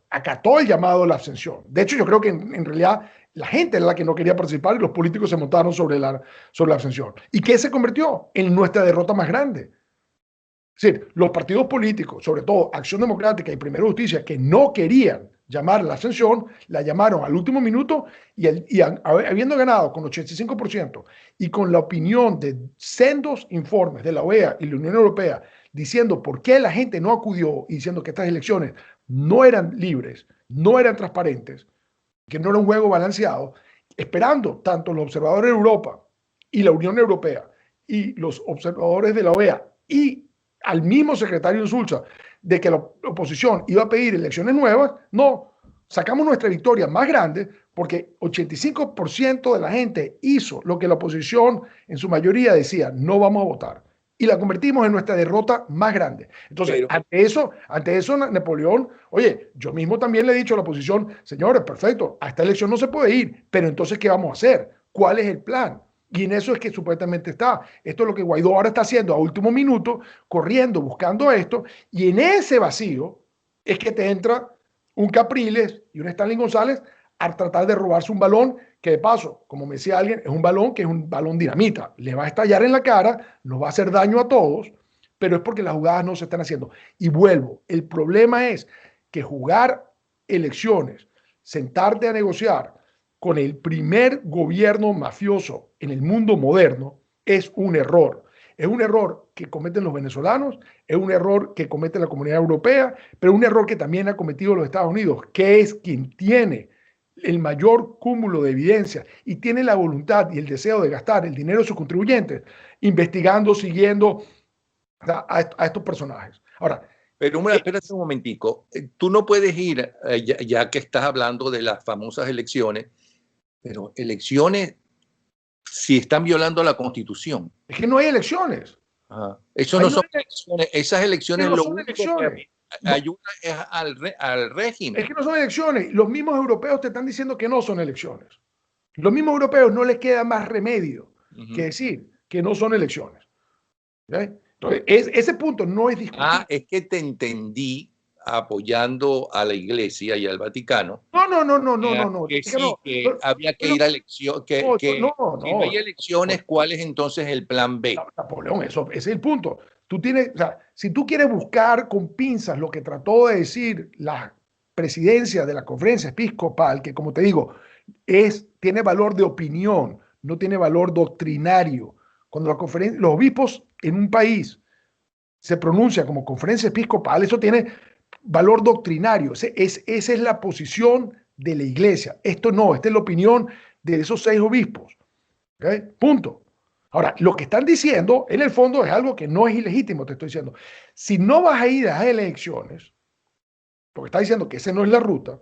acató el llamado a la abstención. De hecho, yo creo que en realidad la gente era la que no quería participar y los políticos se montaron sobre la abstención. ¿Y qué se convirtió? En nuestra derrota más grande. Es decir, los partidos políticos, sobre todo Acción Democrática y Primero Justicia, que no querían llamar la abstención, la llamaron al último minuto y habiendo ganado con 85% y con la opinión de sendos informes de la OEA y la Unión Europea diciendo por qué la gente no acudió y diciendo que estas elecciones no eran libres, no eran transparentes, que no era un juego balanceado, esperando tanto los observadores de Europa y la Unión Europea y los observadores de la OEA y al mismo secretario Insulza de que la oposición iba a pedir elecciones nuevas, no, sacamos nuestra victoria más grande porque 85% de la gente hizo lo que la oposición en su mayoría decía, no vamos a votar. Y la convertimos en nuestra derrota más grande. Entonces, ante eso, Napoleón, oye, yo mismo también le he dicho a la oposición, señores, perfecto, a esta elección no se puede ir, pero entonces, ¿qué vamos a hacer? ¿Cuál es el plan? Y en eso es que supuestamente está. Esto es lo que Guaidó ahora está haciendo a último minuto, corriendo, buscando esto, y en ese vacío es que te entra un Capriles y un Stanley González a tratar de robarse un balón que de paso, como me decía alguien, es un balón que es un balón dinamita. Le va a estallar en la cara, nos va a hacer daño a todos, pero es porque las jugadas no se están haciendo. Y vuelvo, el problema es que jugar elecciones, sentarte a negociar con el primer gobierno mafioso en el mundo moderno es un error. Es un error que cometen los venezolanos, es un error que comete la comunidad europea, pero un error que también ha cometido los Estados Unidos, que es quien tiene el mayor cúmulo de evidencia y tiene la voluntad y el deseo de gastar el dinero de sus contribuyentes investigando, siguiendo a estos personajes. Ahora, pero espérate un momentico. Tú no puedes ir, ya que estás hablando de las famosas elecciones, pero elecciones si están violando la Constitución. Es que no hay elecciones. Eso no son elecciones. Esas elecciones no lo son único elecciones. que ayuda es al régimen. Es que no son elecciones. Los mismos europeos te están diciendo que no son elecciones. Los mismos europeos no les queda más remedio que decir que no son elecciones. ¿Okay? Entonces, ese punto no es discutible. Es que te entendí apoyando a la Iglesia y al Vaticano. No. Que sí, que había que ir a elecciones, que si no hay elecciones, ¿cuál es entonces el plan B? Napoleón, ese es el punto. Tú tienes, o sea, si tú quieres buscar con pinzas lo que trató de decir la presidencia de la conferencia episcopal, que como te digo, tiene valor de opinión, no tiene valor doctrinario. Cuando los obispos en un país se pronuncia como conferencia episcopal, eso tiene valor doctrinario. Esa es la posición de la iglesia. Esto no, esta es la opinión de esos 6 obispos. ¿Okay? Punto. Ahora, lo que están diciendo, en el fondo, es algo que no es ilegítimo, te estoy diciendo. Si no vas a ir a las elecciones, porque está diciendo que esa no es la ruta,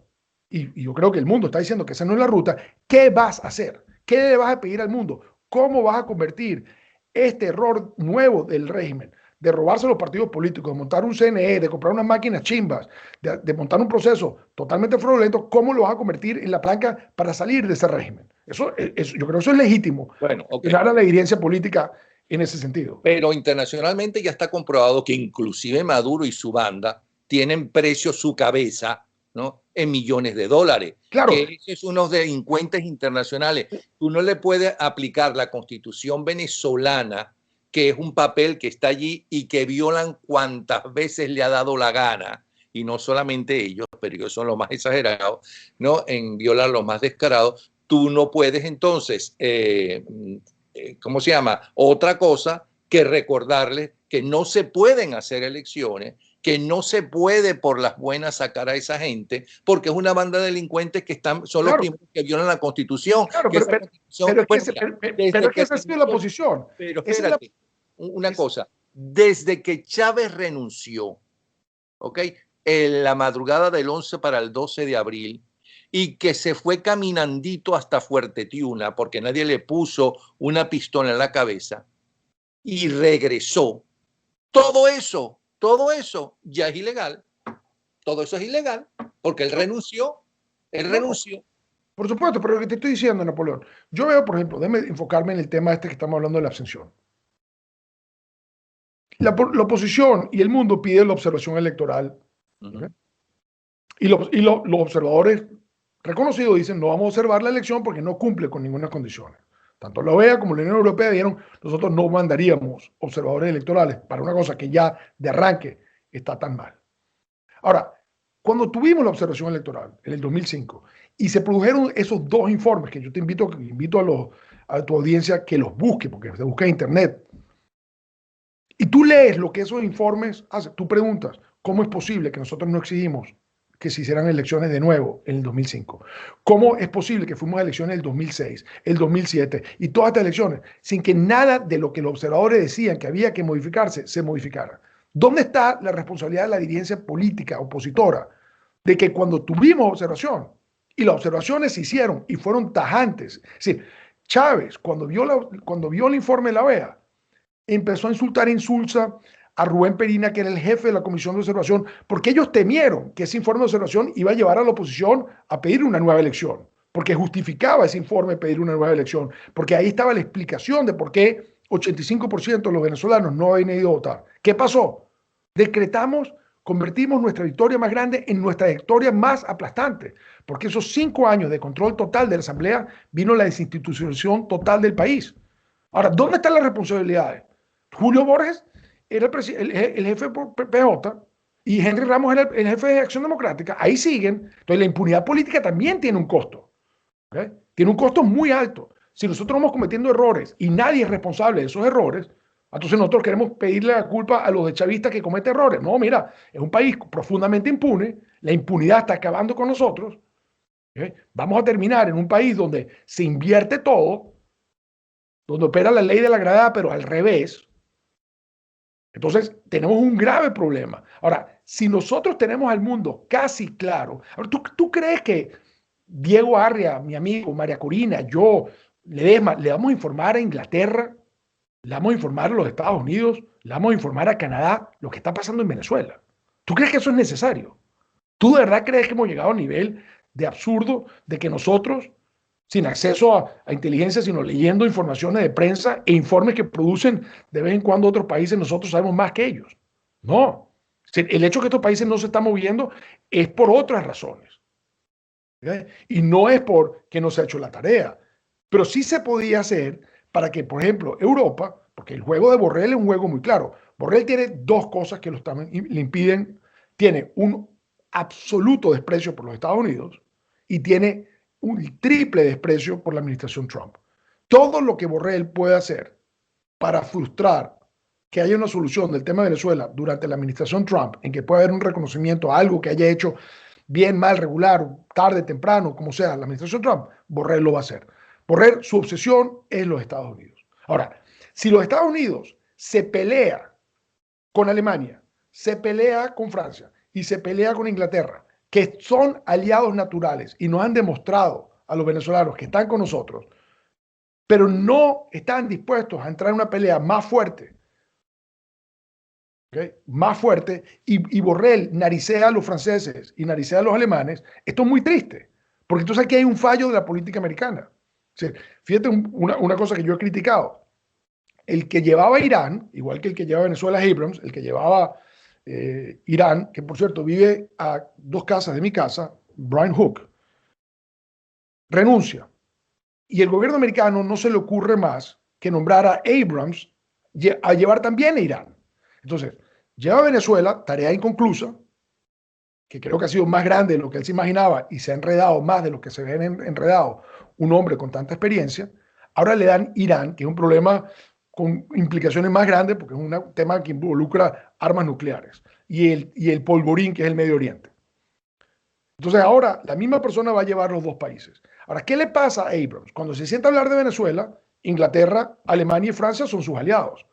y yo creo que el mundo está diciendo que esa no es la ruta, ¿qué vas a hacer? ¿Qué le vas a pedir al mundo? ¿Cómo vas a convertir este error nuevo del régimen de robarse los partidos políticos, de montar un CNE, de comprar unas máquinas chimbas, de montar un proceso totalmente fraudulento, cómo lo vas a convertir en la palanca para salir de ese régimen? Yo creo que eso es legítimo. Bueno, a la dirigencia política en ese sentido. Pero internacionalmente ya está comprobado que inclusive Maduro y su banda tienen precio su cabeza, ¿no?, en millones de dólares. Claro. Que esos son unos delincuentes internacionales. Tú no le puedes aplicar la Constitución venezolana, que es un papel que está allí y que violan cuantas veces le ha dado la gana, y no solamente ellos, pero ellos son los más exagerados, ¿no?, en violar los más descarados. Tú no puedes entonces, ¿cómo se llama?, otra cosa que recordarles que no se pueden hacer elecciones, que no se puede por las buenas sacar a esa gente, porque es una banda de delincuentes que son los primeros que violan la Constitución. Claro, pero es que esa ha sido la posición. Pero espérate, una cosa, desde que Chávez renunció, ¿ok?, en la madrugada del 11 para el 12 de abril, y que se fue caminandito hasta Fuerte Tiuna, porque nadie le puso una pistola en la cabeza, y regresó, todo eso ya es ilegal. Todo eso es ilegal porque él renunció. Por supuesto, pero lo que te estoy diciendo, Napoleón, yo veo, por ejemplo, déjame enfocarme en el tema este que estamos hablando de la abstención. La oposición y el mundo piden la observación electoral. ¿Okay? Y los observadores reconocidos dicen, no vamos a observar la elección porque no cumple con ninguna condición. Tanto la OEA como la Unión Europea dijeron, nosotros no mandaríamos observadores electorales para una cosa que ya de arranque está tan mal. Ahora, Cuando tuvimos la observación electoral en el 2005 y se produjeron esos dos informes, que yo te invito a tu audiencia que los busque, porque se busca en internet, y tú lees lo que esos informes hacen, tú preguntas, ¿cómo es posible que nosotros no exigimos que se hicieran elecciones de nuevo en el 2005? ¿Cómo es posible que fuimos a elecciones en el 2006, el 2007 y todas estas elecciones sin que nada de lo que los observadores decían que había que modificarse se modificara? ¿Dónde está la responsabilidad de la dirigencia política opositora de que cuando tuvimos observación y las observaciones se hicieron y fueron tajantes? Es decir, Chávez, cuando vio el informe de la OEA, empezó a insulsa a Rubén Perina, que era el jefe de la Comisión de Observación, porque ellos temieron que ese informe de observación iba a llevar a la oposición a pedir una nueva elección, porque justificaba ese informe pedir una nueva elección, porque ahí estaba la explicación de por qué 85% de los venezolanos no habían ido a votar. ¿Qué pasó? Convertimos nuestra victoria más grande en nuestra victoria más aplastante, porque esos 5 años de control total de la Asamblea vino la desinstitucionalización total del país. Ahora, ¿dónde están las responsabilidades? Julio Borges era el jefe de PJ y Henry Ramos era el jefe de Acción Democrática. Ahí siguen. Entonces, la impunidad política también tiene un costo. ¿Okay? Tiene un costo muy alto. Si nosotros vamos cometiendo errores y nadie es responsable de esos errores, entonces nosotros queremos pedirle la culpa a los de chavistas que cometen errores. No, mira, es un país profundamente impune. La impunidad está acabando con nosotros. ¿Okay? Vamos a terminar en un país donde se invierte todo, donde opera la ley de la gravedad, pero al revés. Entonces, tenemos un grave problema. Ahora, si nosotros tenemos al mundo casi claro, ahora, ¿tú crees que Diego Arria, mi amigo, María Corina, yo, le vamos a informar a Inglaterra, le vamos a informar a los Estados Unidos, le vamos a informar a Canadá lo que está pasando en Venezuela? ¿Tú crees que eso es necesario? ¿Tú de verdad crees que hemos llegado a un nivel de absurdo de que nosotros, sin acceso a inteligencia, sino leyendo informaciones de prensa e informes que producen de vez en cuando otros países, nosotros sabemos más que ellos? No. El hecho de que estos países no se están moviendo es por otras razones. ¿Okay? Y no es porque no se ha hecho la tarea. Pero sí se podía hacer para que, por ejemplo, Europa, porque el juego de Borrell es un juego muy claro. Borrell tiene dos cosas que le impiden. Tiene un absoluto desprecio por los Estados Unidos y tiene un triple desprecio por la administración Trump. Todo lo que Borrell puede hacer para frustrar que haya una solución del tema de Venezuela durante la administración Trump, en que pueda haber un reconocimiento a algo que haya hecho bien, mal, regular, tarde, temprano, como sea, la administración Trump, Borrell lo va a hacer. Borrell, su obsesión es los Estados Unidos. Ahora, si los Estados Unidos se pelea con Alemania, se pelea con Francia y se pelea con Inglaterra, que son aliados naturales y nos han demostrado a los venezolanos que están con nosotros, pero no están dispuestos a entrar en una pelea más fuerte, ¿okay? Más fuerte, y Borrell naricea a los franceses y naricea a los alemanes. Esto es muy triste, porque entonces aquí hay un fallo de la política americana. O sea, fíjate una cosa que yo he criticado. El que llevaba Irán, igual que el que llevaba Venezuela Abrams, el que llevaba Irán, que por cierto vive a 2 casas de mi casa, Brian Hook, renuncia. Y el gobierno americano no se le ocurre más que nombrar a Abrams a llevar también a Irán. Entonces, lleva a Venezuela, tarea inconclusa, que creo que ha sido más grande de lo que él se imaginaba y se ha enredado más de lo que se había enredado un hombre con tanta experiencia. Ahora le dan Irán, que es un problema con implicaciones más grandes porque es un tema que involucra armas nucleares y el polvorín, que es el Medio Oriente. Entonces ahora la misma persona va a llevar los 2 países. Ahora, ¿qué le pasa a Abrams? Cuando se sienta a hablar de Venezuela, Inglaterra, Alemania y Francia son sus aliados.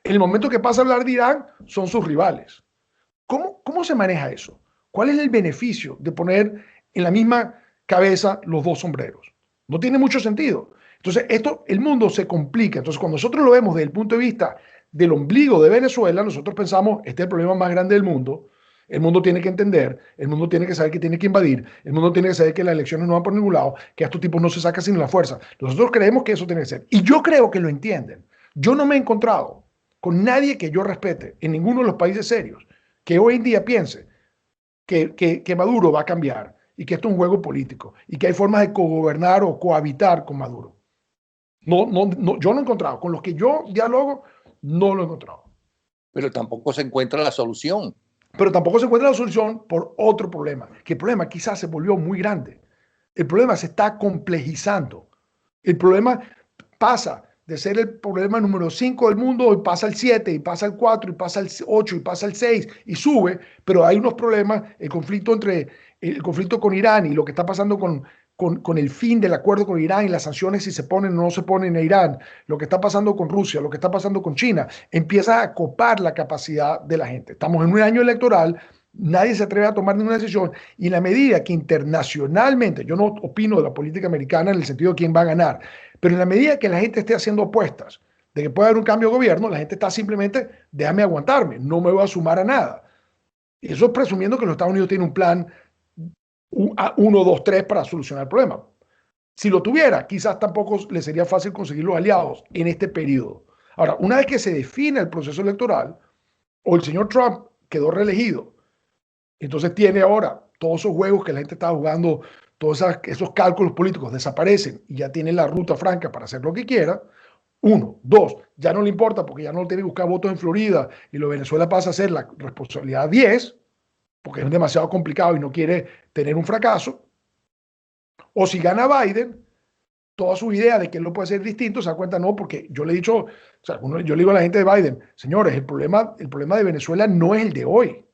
En el momento que pasa a hablar de Irán, son sus rivales. ¿Cómo se maneja eso? ¿Cuál es el beneficio de poner en la misma cabeza los 2 sombreros? No tiene mucho sentido. Entonces, el mundo se complica. Entonces, cuando nosotros lo vemos desde el punto de vista del ombligo de Venezuela, nosotros pensamos, este es el problema más grande del mundo. El mundo tiene que entender, el mundo tiene que saber que tiene que invadir, el mundo tiene que saber que las elecciones no van por ningún lado, que a estos tipos no se saca sin la fuerza. Nosotros creemos que eso tiene que ser. Y yo creo que lo entienden. Yo no me he encontrado con nadie que yo respete en ninguno de los países serios que hoy en día piense que Maduro va a cambiar y que esto es un juego político y que hay formas de cogobernar o cohabitar con Maduro. No, yo no he encontrado. Con los que yo dialogo, no lo he encontrado. Pero tampoco se encuentra la solución. Pero tampoco se encuentra la solución por otro problema, que el problema quizás se volvió muy grande. El problema se está complejizando. El problema pasa de ser el problema número 5 del mundo y pasa al 7, y pasa al 4, y pasa al 8, y pasa al 6, y sube, pero hay unos problemas, el conflicto con Irán y lo que está pasando con el fin del acuerdo con Irán y las sanciones si se ponen o no se ponen en Irán, lo que está pasando con Rusia, lo que está pasando con China, empieza a copar la capacidad de la gente. Estamos en un año electoral, nadie se atreve a tomar ninguna decisión y en la medida que internacionalmente, yo no opino de la política americana en el sentido de quién va a ganar, pero en la medida que la gente esté haciendo apuestas de que puede haber un cambio de gobierno, la gente está simplemente, déjame aguantarme, no me voy a sumar a nada. Y eso es presumiendo que los Estados Unidos tienen un plan 1, 2, 3 para solucionar el problema. Si lo tuviera, quizás tampoco le sería fácil conseguir los aliados en este periodo. Ahora, una vez que se define el proceso electoral, o el señor Trump quedó reelegido, entonces tiene ahora todos esos juegos que la gente estaba jugando, todos esos cálculos políticos desaparecen y ya tiene la ruta franca para hacer lo que quiera. Uno, dos, ya no le importa porque ya no tiene que buscar votos en Florida y lo de Venezuela pasa a ser la responsabilidad 10, porque es demasiado complicado y no quiere tener un fracaso. O si gana Biden, toda su idea de que él lo puede hacer distinto, se da cuenta, no, porque yo le he dicho, o sea, yo le digo a la gente de Biden, señores, el problema de Venezuela no es el de hoy.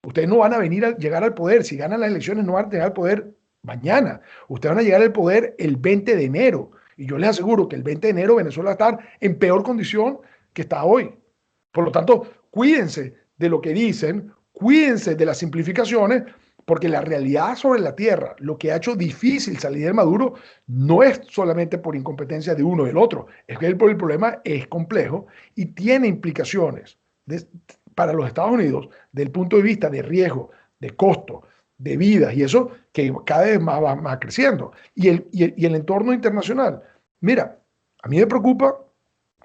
Ustedes no van a venir a llegar al poder. Si ganan las elecciones, no van a llegar al poder mañana. Ustedes van a llegar al poder el 20 de enero. Y yo les aseguro que el 20 de enero Venezuela va a estar en peor condición que está hoy. Por lo tanto, cuídense de lo que dicen, cuídense de las simplificaciones, porque la realidad sobre la tierra, lo que ha hecho difícil salir de Maduro, no es solamente por incompetencia de uno y del otro, es que el problema es complejo y tiene implicaciones para los Estados Unidos del punto de vista de riesgo, de costo, de vidas, y eso que cada vez más va creciendo. Y el entorno internacional. Mira, a mí me preocupa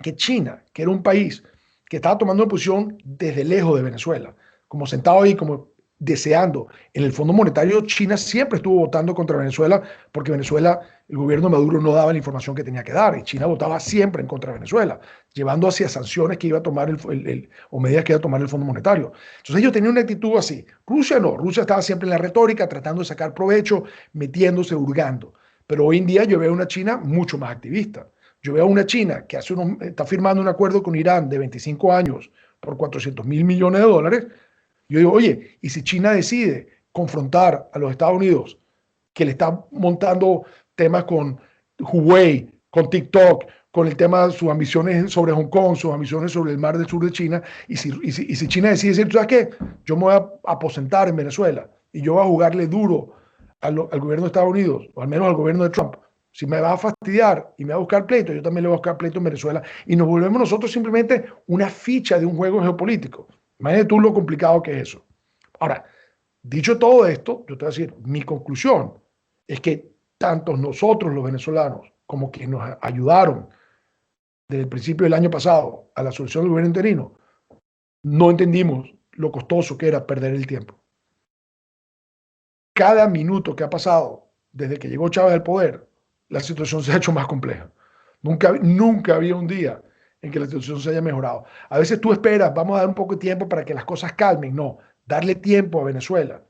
que China, que era un país que estaba tomando una posición desde lejos de Venezuela, como sentado ahí, como deseando. En el Fondo Monetario, China siempre estuvo votando contra Venezuela porque Venezuela, el gobierno de Maduro no daba la información que tenía que dar y China votaba siempre en contra de Venezuela, llevando hacia sanciones que iba a tomar o medidas que iba a tomar el Fondo Monetario. Entonces ellos tenían una actitud así. Rusia no, Rusia estaba siempre en la retórica, tratando de sacar provecho, metiéndose, hurgando. Pero hoy en día yo veo una China mucho más activista. Yo veo una China que está firmando un acuerdo con Irán de 25 años por $400.000 millones. Yo digo, oye, ¿y si China decide confrontar a los Estados Unidos, que le está montando temas con Huawei, con TikTok, con el tema de sus ambiciones sobre Hong Kong, sus ambiciones sobre el mar del sur de China, y si China decide decir, ¿sabes qué? Yo me voy a aposentar en Venezuela y yo voy a jugarle duro al gobierno de Estados Unidos, o al menos al gobierno de Trump. Si me va a fastidiar y me va a buscar pleito, yo también le voy a buscar pleito en Venezuela y nos volvemos nosotros simplemente una ficha de un juego geopolítico. Imagínate tú lo complicado que es eso. Ahora, dicho todo esto, yo te voy a decir, mi conclusión es que tanto nosotros los venezolanos como quienes nos ayudaron desde el principio del año pasado a la solución del gobierno interino, no entendimos lo costoso que era perder el tiempo. Cada minuto que ha pasado desde que llegó Chávez al poder, la situación se ha hecho más compleja. Nunca había un día en que la situación se haya mejorado. A veces tú esperas, vamos a dar un poco de tiempo para que las cosas calmen. No, darle tiempo a Venezuela.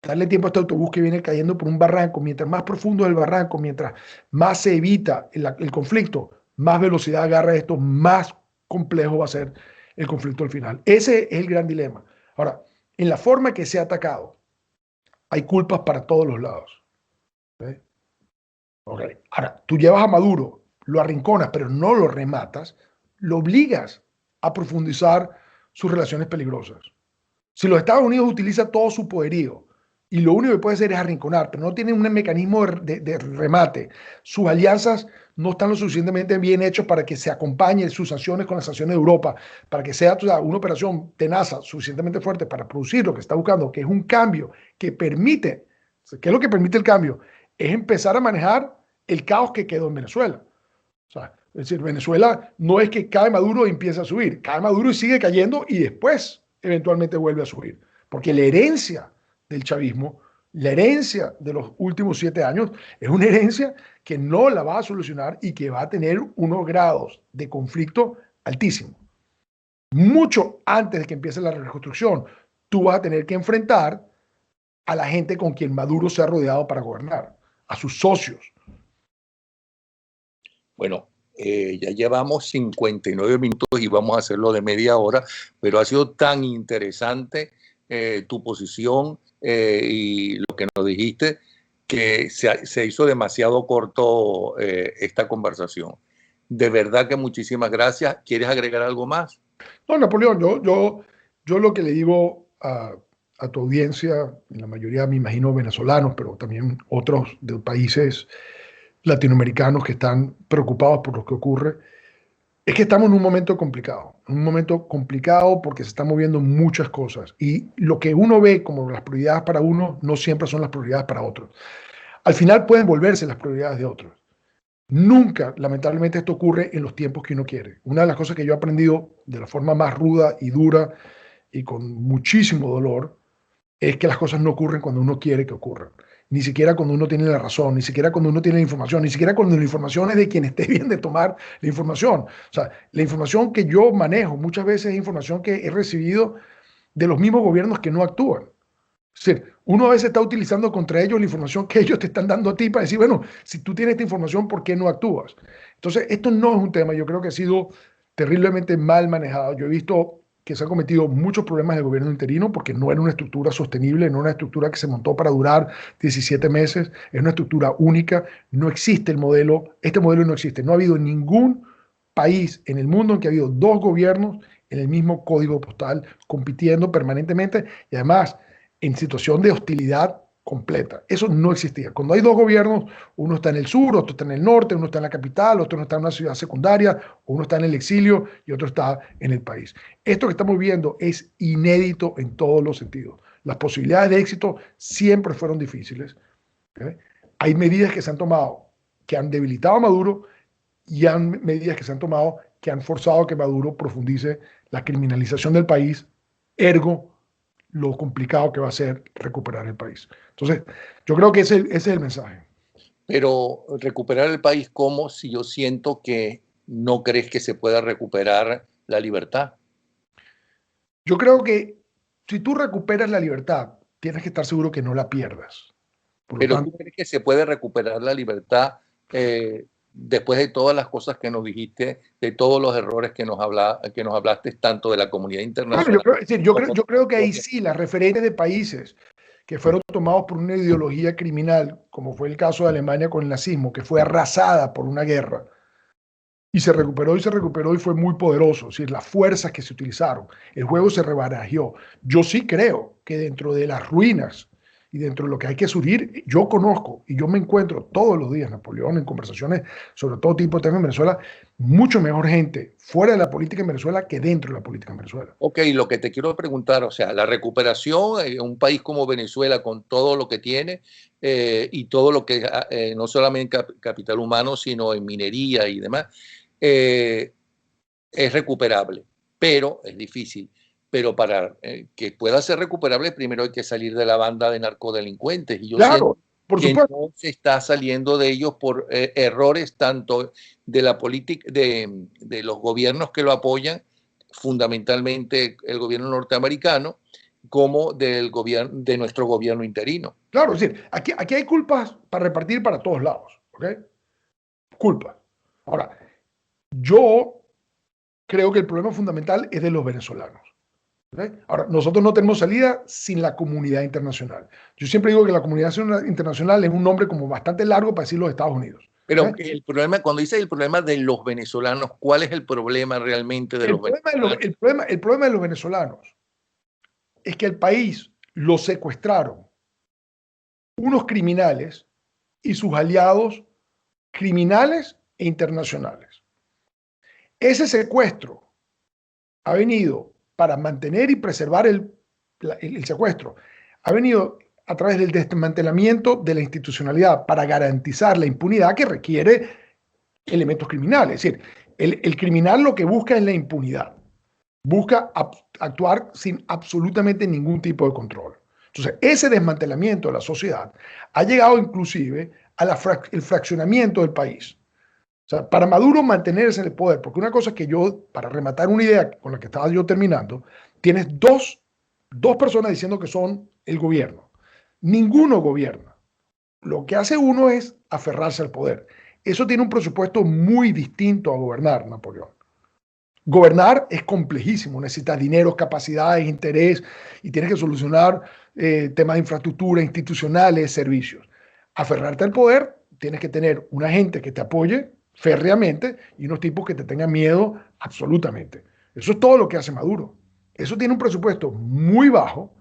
Darle tiempo a este autobús que viene cayendo por un barranco. Mientras más profundo es el barranco, mientras más se evita el conflicto, más velocidad agarra esto, más complejo va a ser el conflicto al final. Ese es el gran dilema. Ahora, en la forma que se ha atacado, hay culpas para todos los lados. ¿Sí? Okay. Ahora, tú llevas a Maduro, lo arrinconas, pero no lo rematas, lo obligas a profundizar sus relaciones peligrosas. Si los Estados Unidos utilizan todo su poderío y lo único que puede hacer es arrinconar, pero no tiene un mecanismo de remate, sus alianzas no están lo suficientemente bien hechos para que se acompañen sus sanciones con las sanciones de Europa, para que sea una operación tenaza suficientemente fuerte para producir lo que está buscando, que es un cambio que permite, ¿qué es lo que permite el cambio? Es empezar a manejar el caos que quedó en Venezuela. O sea, es decir, Venezuela no es que cae Maduro y empieza a subir, cae Maduro y sigue cayendo y después eventualmente vuelve a subir. Porque la herencia del chavismo, la herencia de los últimos 7 años, es una herencia que no la va a solucionar y que va a tener unos grados de conflicto altísimos. Mucho antes de que empiece la reconstrucción, tú vas a tener que enfrentar a la gente con quien Maduro se ha rodeado para gobernar, a sus socios. Bueno, ya llevamos 59 minutos y vamos a hacerlo de media hora, pero ha sido tan interesante tu posición y lo que nos dijiste que se hizo demasiado corto esta conversación. De verdad que muchísimas gracias. ¿Quieres agregar algo más? No, Napoleón, yo lo que le digo a tu audiencia, en la mayoría me imagino venezolanos, pero también otros de países latinoamericanos que están preocupados por lo que ocurre, es que estamos en un momento complicado porque se están moviendo muchas cosas y lo que uno ve como las prioridades para uno no siempre son las prioridades para otros. Al final pueden volverse las prioridades de otros. Nunca, lamentablemente, esto ocurre en los tiempos que uno quiere. Una de las cosas que yo he aprendido de la forma más ruda y dura y con muchísimo dolor es que las cosas no ocurren cuando uno quiere que ocurran. Ni siquiera cuando uno tiene la razón, ni siquiera cuando uno tiene la información, ni siquiera cuando la información es de quien esté bien de tomar la información. O sea, la información que yo manejo muchas veces es información que he recibido de los mismos gobiernos que no actúan. Es decir, uno a veces está utilizando contra ellos la información que ellos te están dando a ti para decir, bueno, si tú tienes esta información, ¿por qué no actúas? Entonces, esto no es un tema, yo creo que ha sido terriblemente mal manejado. Yo he visto que se han cometido muchos problemas del gobierno interino porque no era una estructura sostenible, no era una estructura que se montó para durar 17 meses, es una estructura única, no existe el modelo, este modelo no existe. No ha habido ningún país en el mundo en que ha habido dos gobiernos en el mismo código postal compitiendo permanentemente y además en situación de hostilidad completa. Eso no existía. Cuando hay dos gobiernos, uno está en el sur, otro está en el norte, uno está en la capital, otro está en una ciudad secundaria, uno está en el exilio y otro está en el país. Esto que estamos viendo es inédito en todos los sentidos. Las posibilidades de éxito siempre fueron difíciles. ¿Okay? Hay medidas que se han tomado que han debilitado a Maduro y hay medidas que se han tomado que han forzado que Maduro profundice la criminalización del país, ergo lo complicado que va a ser recuperar el país. Entonces, yo creo que ese es el mensaje. Pero recuperar el país, ¿cómo si yo siento que no crees que se pueda recuperar la libertad? Yo creo que si tú recuperas la libertad, tienes que estar seguro que no la pierdas. Por lo Pero tanto, ¿tú crees que se puede recuperar la libertad después de todas las cosas que nos dijiste, de todos los errores que nos hablaste, tanto de la comunidad bueno, internacional es decir, yo como creo que ahí sí, las referentes de países que fueron tomados por una ideología criminal, como fue el caso de Alemania con el nazismo, que fue arrasada por una guerra, y se recuperó y fue muy poderoso. Es decir, las fuerzas que se utilizaron, el juego se rebarajeó. Yo sí creo que dentro de las ruinas y dentro de lo que hay que subir, yo conozco y yo me encuentro todos los días, Napoleón, en conversaciones sobre todo tipo de temas en Venezuela, mucho mejor gente fuera de la política en Venezuela que dentro de la política en Venezuela. Ok, lo que te quiero preguntar, o sea, la recuperación en un país como Venezuela con todo lo que tiene y todo lo que, no solamente en capital humano, sino en minería y demás, eh, es recuperable, pero es difícil. Pero para que pueda ser recuperable, primero hay que salir de la banda de narcodelincuentes. Y yo siento Claro, por que supuesto. no se está saliendo de ellos por errores tanto de la política, de los gobiernos que lo apoyan, fundamentalmente el gobierno norteamericano, como del gobierno, de nuestro gobierno interino. Claro, es decir, aquí hay culpas para repartir para todos lados, ¿ok? Culpas. Ahora, yo creo que el problema fundamental es de los venezolanos. ¿Okay? Ahora, nosotros no tenemos salida sin la comunidad internacional. Yo siempre digo que la comunidad internacional es un nombre como bastante largo para decir los Estados Unidos. Pero ¿Okay? el problema, cuando dices el problema de los venezolanos, ¿cuál es el problema realmente de los venezolanos? El problema de los venezolanos es que el país lo secuestraron unos criminales y sus aliados criminales e internacionales. Ese secuestro ha venido para mantener y preservar el secuestro. Ha venido a través del desmantelamiento de la institucionalidad para garantizar la impunidad que requiere elementos criminales. Es decir, el criminal lo que busca es la impunidad. Busca actuar sin absolutamente ningún tipo de control. Entonces, ese desmantelamiento de la sociedad ha llegado inclusive al fraccionamiento del país. O sea, para Maduro mantenerse en el poder, porque una cosa que yo, para rematar una idea con la que estaba yo terminando, tienes dos dos personas diciendo que son el gobierno. Ninguno gobierna. Lo que hace uno es aferrarse al poder. Eso tiene un presupuesto muy distinto a gobernar, Napoleón. Gobernar es complejísimo, necesitas dinero, capacidades, interés y tienes que solucionar temas de infraestructura, institucionales, servicios. Aferrarte al poder, tienes que tener una gente que te apoye férreamente y unos tipos que te tengan miedo absolutamente. Eso es todo lo que hace Maduro. Eso tiene un presupuesto muy bajo,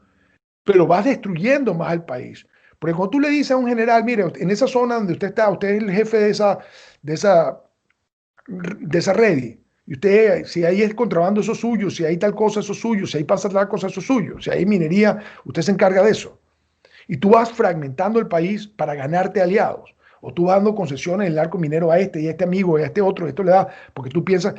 pero vas destruyendo más al país. Porque cuando tú le dices a un general, mire, en esa zona donde usted está, usted es el jefe de esa, de esa red, y usted, si ahí es contrabando, eso es suyo, si hay tal cosa, eso es suyo, si ahí pasa tal cosa, eso es suyo, si hay minería, usted se encarga de eso. Y tú vas fragmentando el país para ganarte aliados. O tú vas dando concesiones en el arco minero a este y a este amigo y a este otro, esto le da, porque tú piensas,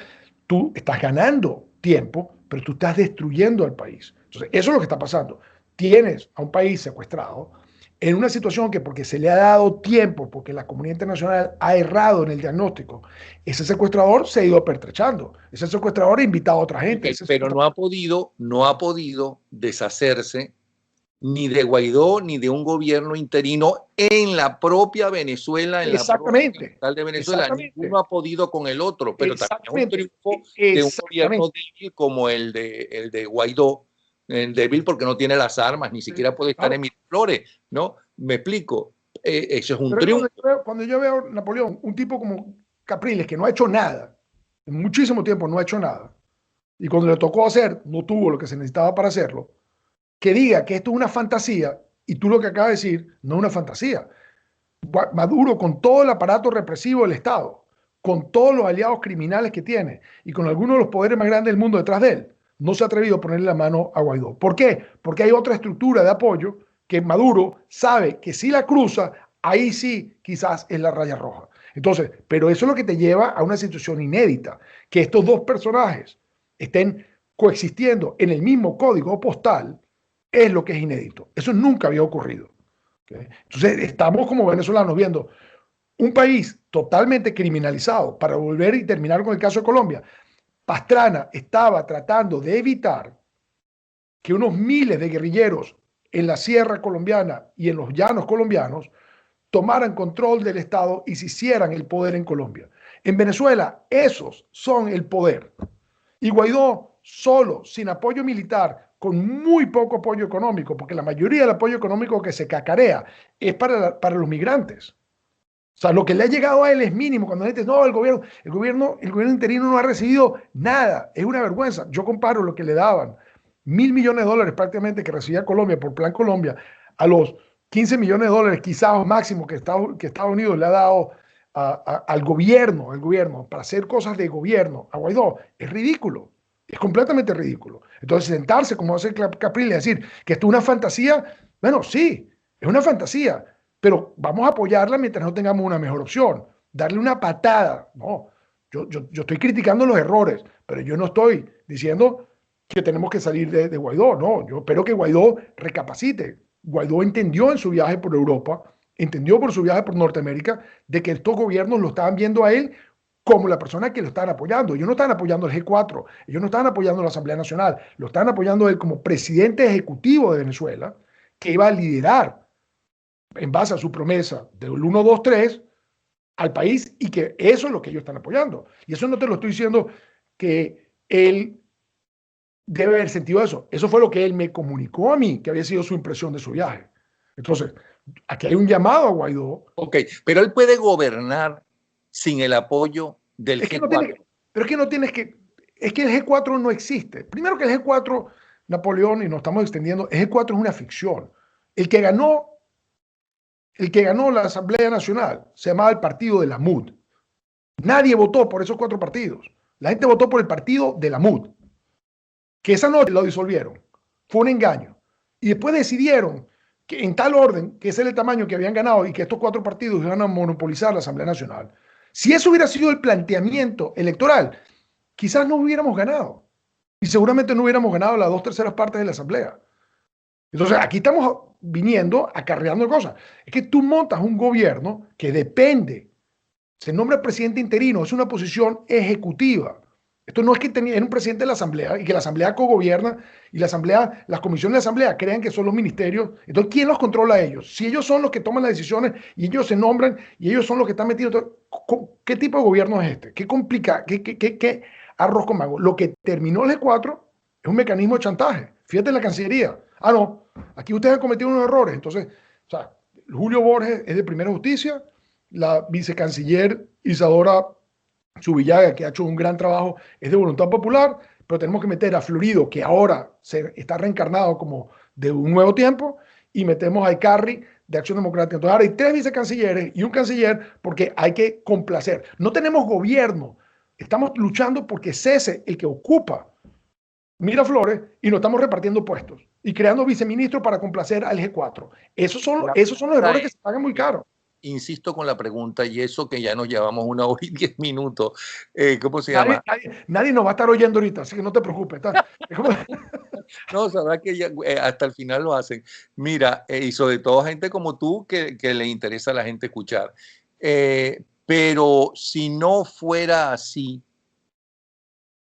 tú estás ganando tiempo, pero tú estás destruyendo al país. Entonces, eso es lo que está pasando. Tienes a un país secuestrado en una situación que porque se le ha dado tiempo, porque la comunidad internacional ha errado en el diagnóstico, ese secuestrador se ha ido pertrechando. Ese secuestrador ha invitado a otra gente. Okay, pero no ha podido deshacerse ni de Guaidó ni de un gobierno interino en la propia Venezuela, en la propia capital de Venezuela. Ninguno ha podido con el otro, pero también es un triunfo de un gobierno débil como el de Guaidó, el débil porque no tiene las armas, ni siquiera puede estar en Miraflores, ¿no? Me explico. Eso es un triunfo. Cuando yo veo a Napoleón, un tipo como Capriles, que no ha hecho nada, en muchísimo tiempo no ha hecho nada, y cuando le tocó hacer, no tuvo lo que se necesitaba para hacerlo, que diga que esto es una fantasía, y tú lo que acabas de decir, no es una fantasía. Maduro, con todo el aparato represivo del Estado, con todos los aliados criminales que tiene, y con algunos de los poderes más grandes del mundo detrás de él, no se ha atrevido a ponerle la mano a Guaidó. ¿Por qué? Porque hay otra estructura de apoyo que Maduro sabe que si la cruza, ahí sí quizás es la raya roja. Entonces, pero eso es lo que te lleva a una situación inédita, que estos dos personajes estén coexistiendo en el mismo código postal, es lo que es inédito. Eso nunca había ocurrido. ¿Okay? Entonces, estamos como venezolanos viendo un país totalmente criminalizado para volver y terminar con el caso de Colombia. Pastrana estaba tratando de evitar que unos miles de guerrilleros en la sierra colombiana y en los llanos colombianos tomaran control del Estado y se hicieran el poder en Colombia. En Venezuela, esos son el poder. Y Guaidó, solo, sin apoyo militar, con muy poco apoyo económico, porque la mayoría del apoyo económico que se cacarea es para los migrantes. O sea, lo que le ha llegado a él es mínimo. Cuando la gente dice, no, el gobierno interino no ha recibido nada. Es una vergüenza. Yo comparo lo que le daban, $1.000 millones prácticamente que recibía Colombia por Plan Colombia, a los $15 millones quizás máximo que Estados Unidos le ha dado al gobierno, para hacer cosas de gobierno, a Guaidó. Es ridículo. Es completamente ridículo. Entonces, sentarse como hace Capriles y decir que esto es una fantasía, bueno, sí, es una fantasía, pero vamos a apoyarla mientras no tengamos una mejor opción. Darle una patada, no. Yo estoy criticando los errores, pero yo no estoy diciendo que tenemos que salir de Guaidó, no. Yo espero que Guaidó recapacite. Guaidó entendió en su viaje por Europa, entendió por su viaje por Norteamérica, de que estos gobiernos lo estaban viendo a él como la persona que lo estaban apoyando. Ellos no estaban apoyando al G4, ellos no estaban apoyando a la Asamblea Nacional, lo estaban apoyando a él como presidente ejecutivo de Venezuela, que iba a liderar en base a su promesa del 1, 2, 3 al país, y que eso es lo que ellos están apoyando. Y eso no te lo estoy diciendo que él debe haber sentido eso. Eso fue lo que él me comunicó a mí, que había sido su impresión de su viaje. Entonces, aquí hay un llamado a Guaidó. Ok, pero él puede gobernar sin el apoyo del G4. Pero es que no tienes que... Es que el G4 no existe. Primero que el G4, Napoleón, y nos estamos extendiendo, el G4 es una ficción. El que ganó la Asamblea Nacional se llamaba el Partido de la MUD. Nadie votó por esos 4 partidos. La gente votó por el Partido de la MUD, que esa noche lo disolvieron. Fue un engaño. Y después decidieron que en tal orden, que ese es el tamaño que habían ganado y que estos 4 partidos iban a monopolizar la Asamblea Nacional. Si eso hubiera sido el planteamiento electoral, quizás no hubiéramos ganado. Y seguramente no hubiéramos ganado las 2/3 partes de la Asamblea. Entonces, aquí estamos viniendo, acarreando cosas. Es que tú montas un gobierno que depende, se nombra presidente interino, es una posición ejecutiva. Esto no es que era un presidente de la Asamblea y que la Asamblea cogobierna y la Asamblea, las comisiones de la Asamblea crean que son los ministerios. Entonces, ¿quién los controla a ellos? Si ellos son los que toman las decisiones y ellos se nombran y ellos son los que están metidos, ¿qué tipo de gobierno es este? ¿Qué complica? ¿Qué arroz con mango? Lo que terminó el G4 es un mecanismo de chantaje. Fíjate en la Cancillería. Ah, no, aquí ustedes han cometido unos errores. Entonces, o sea, Julio Borges es de Primera Justicia, la vicecanciller Isadora Zubillaga, que ha hecho un gran trabajo, es de Voluntad Popular, pero tenemos que meter a Florido, que ahora se está reencarnado como de un nuevo tiempo, y metemos a Icarri de Acción Democrática. Entonces ahora hay 3 vicecancilleres y un canciller porque hay que complacer. No tenemos gobierno, estamos luchando porque cese el que ocupa Miraflores y no estamos repartiendo puestos y creando viceministros para complacer al G4. Esos son los errores que se pagan muy caro. Insisto con la pregunta, y eso que ya nos llevamos 1 hora y 10 minutos, ¿cómo se llama? Nadie nos va a estar oyendo ahorita, así que no te preocupes. No, sabrá que ya, hasta el final lo hacen. Mira, y sobre todo gente como tú que le interesa a la gente escuchar. Pero si no fuera así,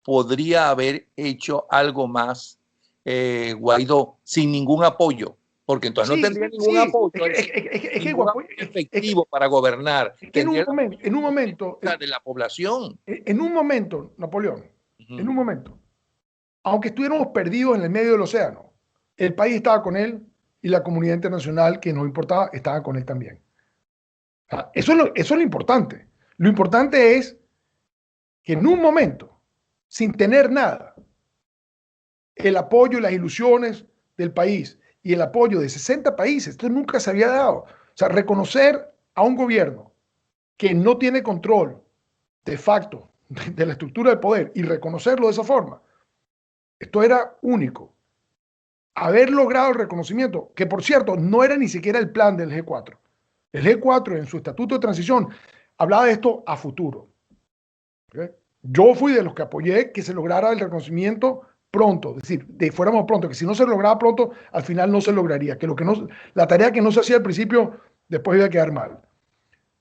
podría haber hecho algo más Guaidó sin ningún apoyo. Porque entonces no tendría ningún apoyo efectivo para gobernar. En un momento de la población. En un momento, Napoleón, en un momento, aunque estuviéramos perdidos en el medio del océano, el país estaba con él y la comunidad internacional que nos importaba estaba con él también. O sea, eso es lo importante. Lo importante es que en un momento, sin tener nada, el apoyo y las ilusiones del país y el apoyo de 60 países, esto nunca se había dado. O sea, reconocer a un gobierno que no tiene control de facto de la estructura del poder y reconocerlo de esa forma, esto era único. Haber logrado el reconocimiento, que por cierto, no era ni siquiera el plan del G4. El G4 en su estatuto de transición hablaba de esto a futuro. ¿Okay? Yo fui de los que apoyé que se lograra el reconocimiento pronto, es decir, de fuéramos pronto, que si no se lograba pronto, al final no se lograría, que la tarea que no se hacía al principio, después iba a quedar mal.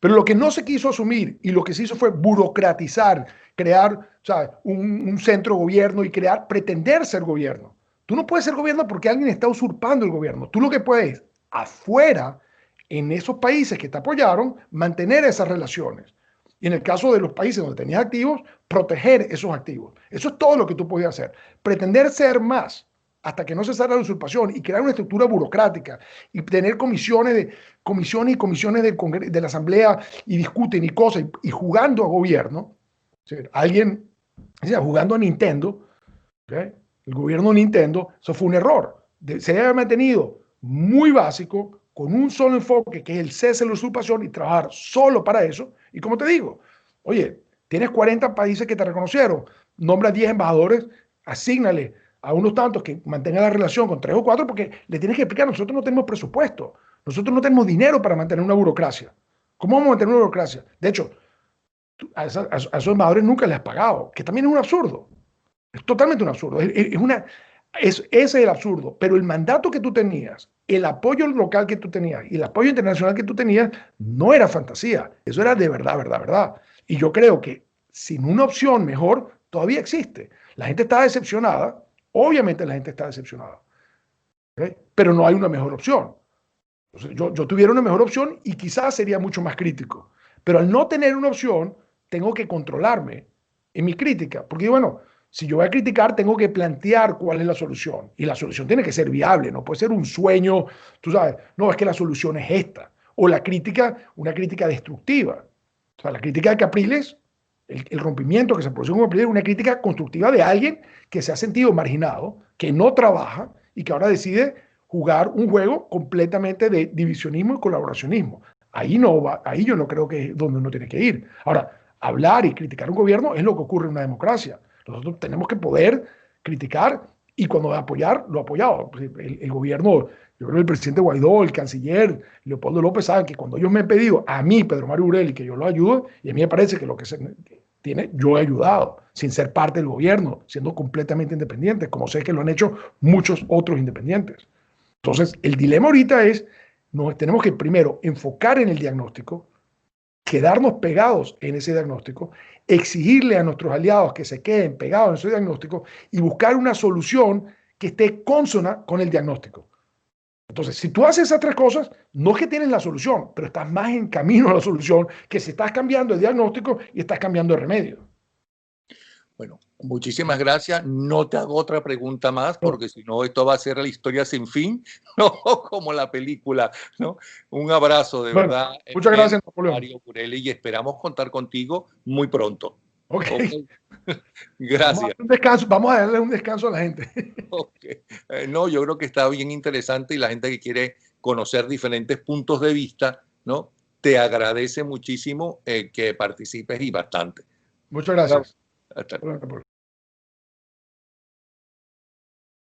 Pero lo que no se quiso asumir y lo que se hizo fue burocratizar, crear, o sea, un centro gobierno y pretender ser gobierno. Tú no puedes ser gobierno porque alguien está usurpando el gobierno. Tú lo que puedes, afuera, en esos países que te apoyaron, mantener esas relaciones. Y en el caso de los países donde tenías activos, proteger esos activos. Eso es todo lo que tú podías hacer. Pretender ser más hasta que no cesara la usurpación y crear una estructura burocrática y tener comisiones de la Asamblea y discuten y cosas y jugando a gobierno. ¿Sí? Alguien, o sea, jugando a Nintendo, ¿okay? El gobierno de Nintendo, eso fue un error. Se debe haber mantenido muy básico, con un solo enfoque, que es el cese de la usurpación y trabajar solo para eso. Y como te digo, oye, tienes 40 países que te reconocieron, nombra 10 embajadores, asígnale a unos tantos que mantengan la relación con 3 o 4, porque le tienes que explicar, nosotros no tenemos presupuesto, nosotros no tenemos dinero para mantener una burocracia. ¿Cómo vamos a mantener una burocracia? De hecho, a esos embajadores nunca les has pagado, que también es un absurdo. Es totalmente un absurdo. Ese es el absurdo. Pero el mandato que tú tenías, el apoyo local que tú tenías y el apoyo internacional que tú tenías, no era fantasía. Eso era de verdad, verdad, verdad. Y yo creo que sin una opción mejor, todavía existe. La gente está decepcionada. Obviamente la gente está decepcionada. ¿Okay? Pero no hay una mejor opción. Entonces, yo tuviera una mejor opción y quizás sería mucho más crítico. Pero al no tener una opción, tengo que controlarme en mi crítica. Porque, bueno, si yo voy a criticar, tengo que plantear cuál es la solución. Y la solución tiene que ser viable, no puede ser un sueño, tú sabes, no, es que la solución es esta. O la crítica, una crítica destructiva. O sea, la crítica de Capriles, el rompimiento que se produjo en Capriles, es una crítica constructiva de alguien que se ha sentido marginado, que no trabaja y que ahora decide jugar un juego completamente de divisionismo y colaboracionismo. Ahí yo no creo que es donde uno tiene que ir. Ahora, hablar y criticar un gobierno es lo que ocurre en una democracia. Nosotros tenemos que poder criticar y cuando apoyar, lo apoyado. El gobierno, yo creo que el presidente Guaidó, el canciller, Leopoldo López, saben que cuando ellos me han pedido a mí, Pedro Mario Urelli, que yo lo ayude, y a mí me parece que lo que se tiene, yo he ayudado, sin ser parte del gobierno, siendo completamente independiente, como sé que lo han hecho muchos otros independientes. Entonces, el dilema ahorita es, tenemos que primero enfocar en el diagnóstico, quedarnos pegados en ese diagnóstico, exigirle a nuestros aliados que se queden pegados en ese diagnóstico y buscar una solución que esté consona con el diagnóstico. Entonces, si tú haces esas tres cosas, no es que tienes la solución, pero estás más en camino a la solución que si estás cambiando el diagnóstico y estás cambiando el remedio. Bueno, muchísimas gracias. No te hago otra pregunta más, porque si no, esto va a ser la historia sin fin, ¿no? Como la película, ¿no? Un abrazo, de verdad. Muchas gracias, Napoleón. Mario Burelli, y esperamos contar contigo muy pronto. Okay. Gracias. Vamos a darle un descanso a la gente. No, yo creo que está bien interesante y la gente que quiere conocer diferentes puntos de vista, ¿no? Te agradece muchísimo que participes y bastante. Muchas gracias. Hasta luego.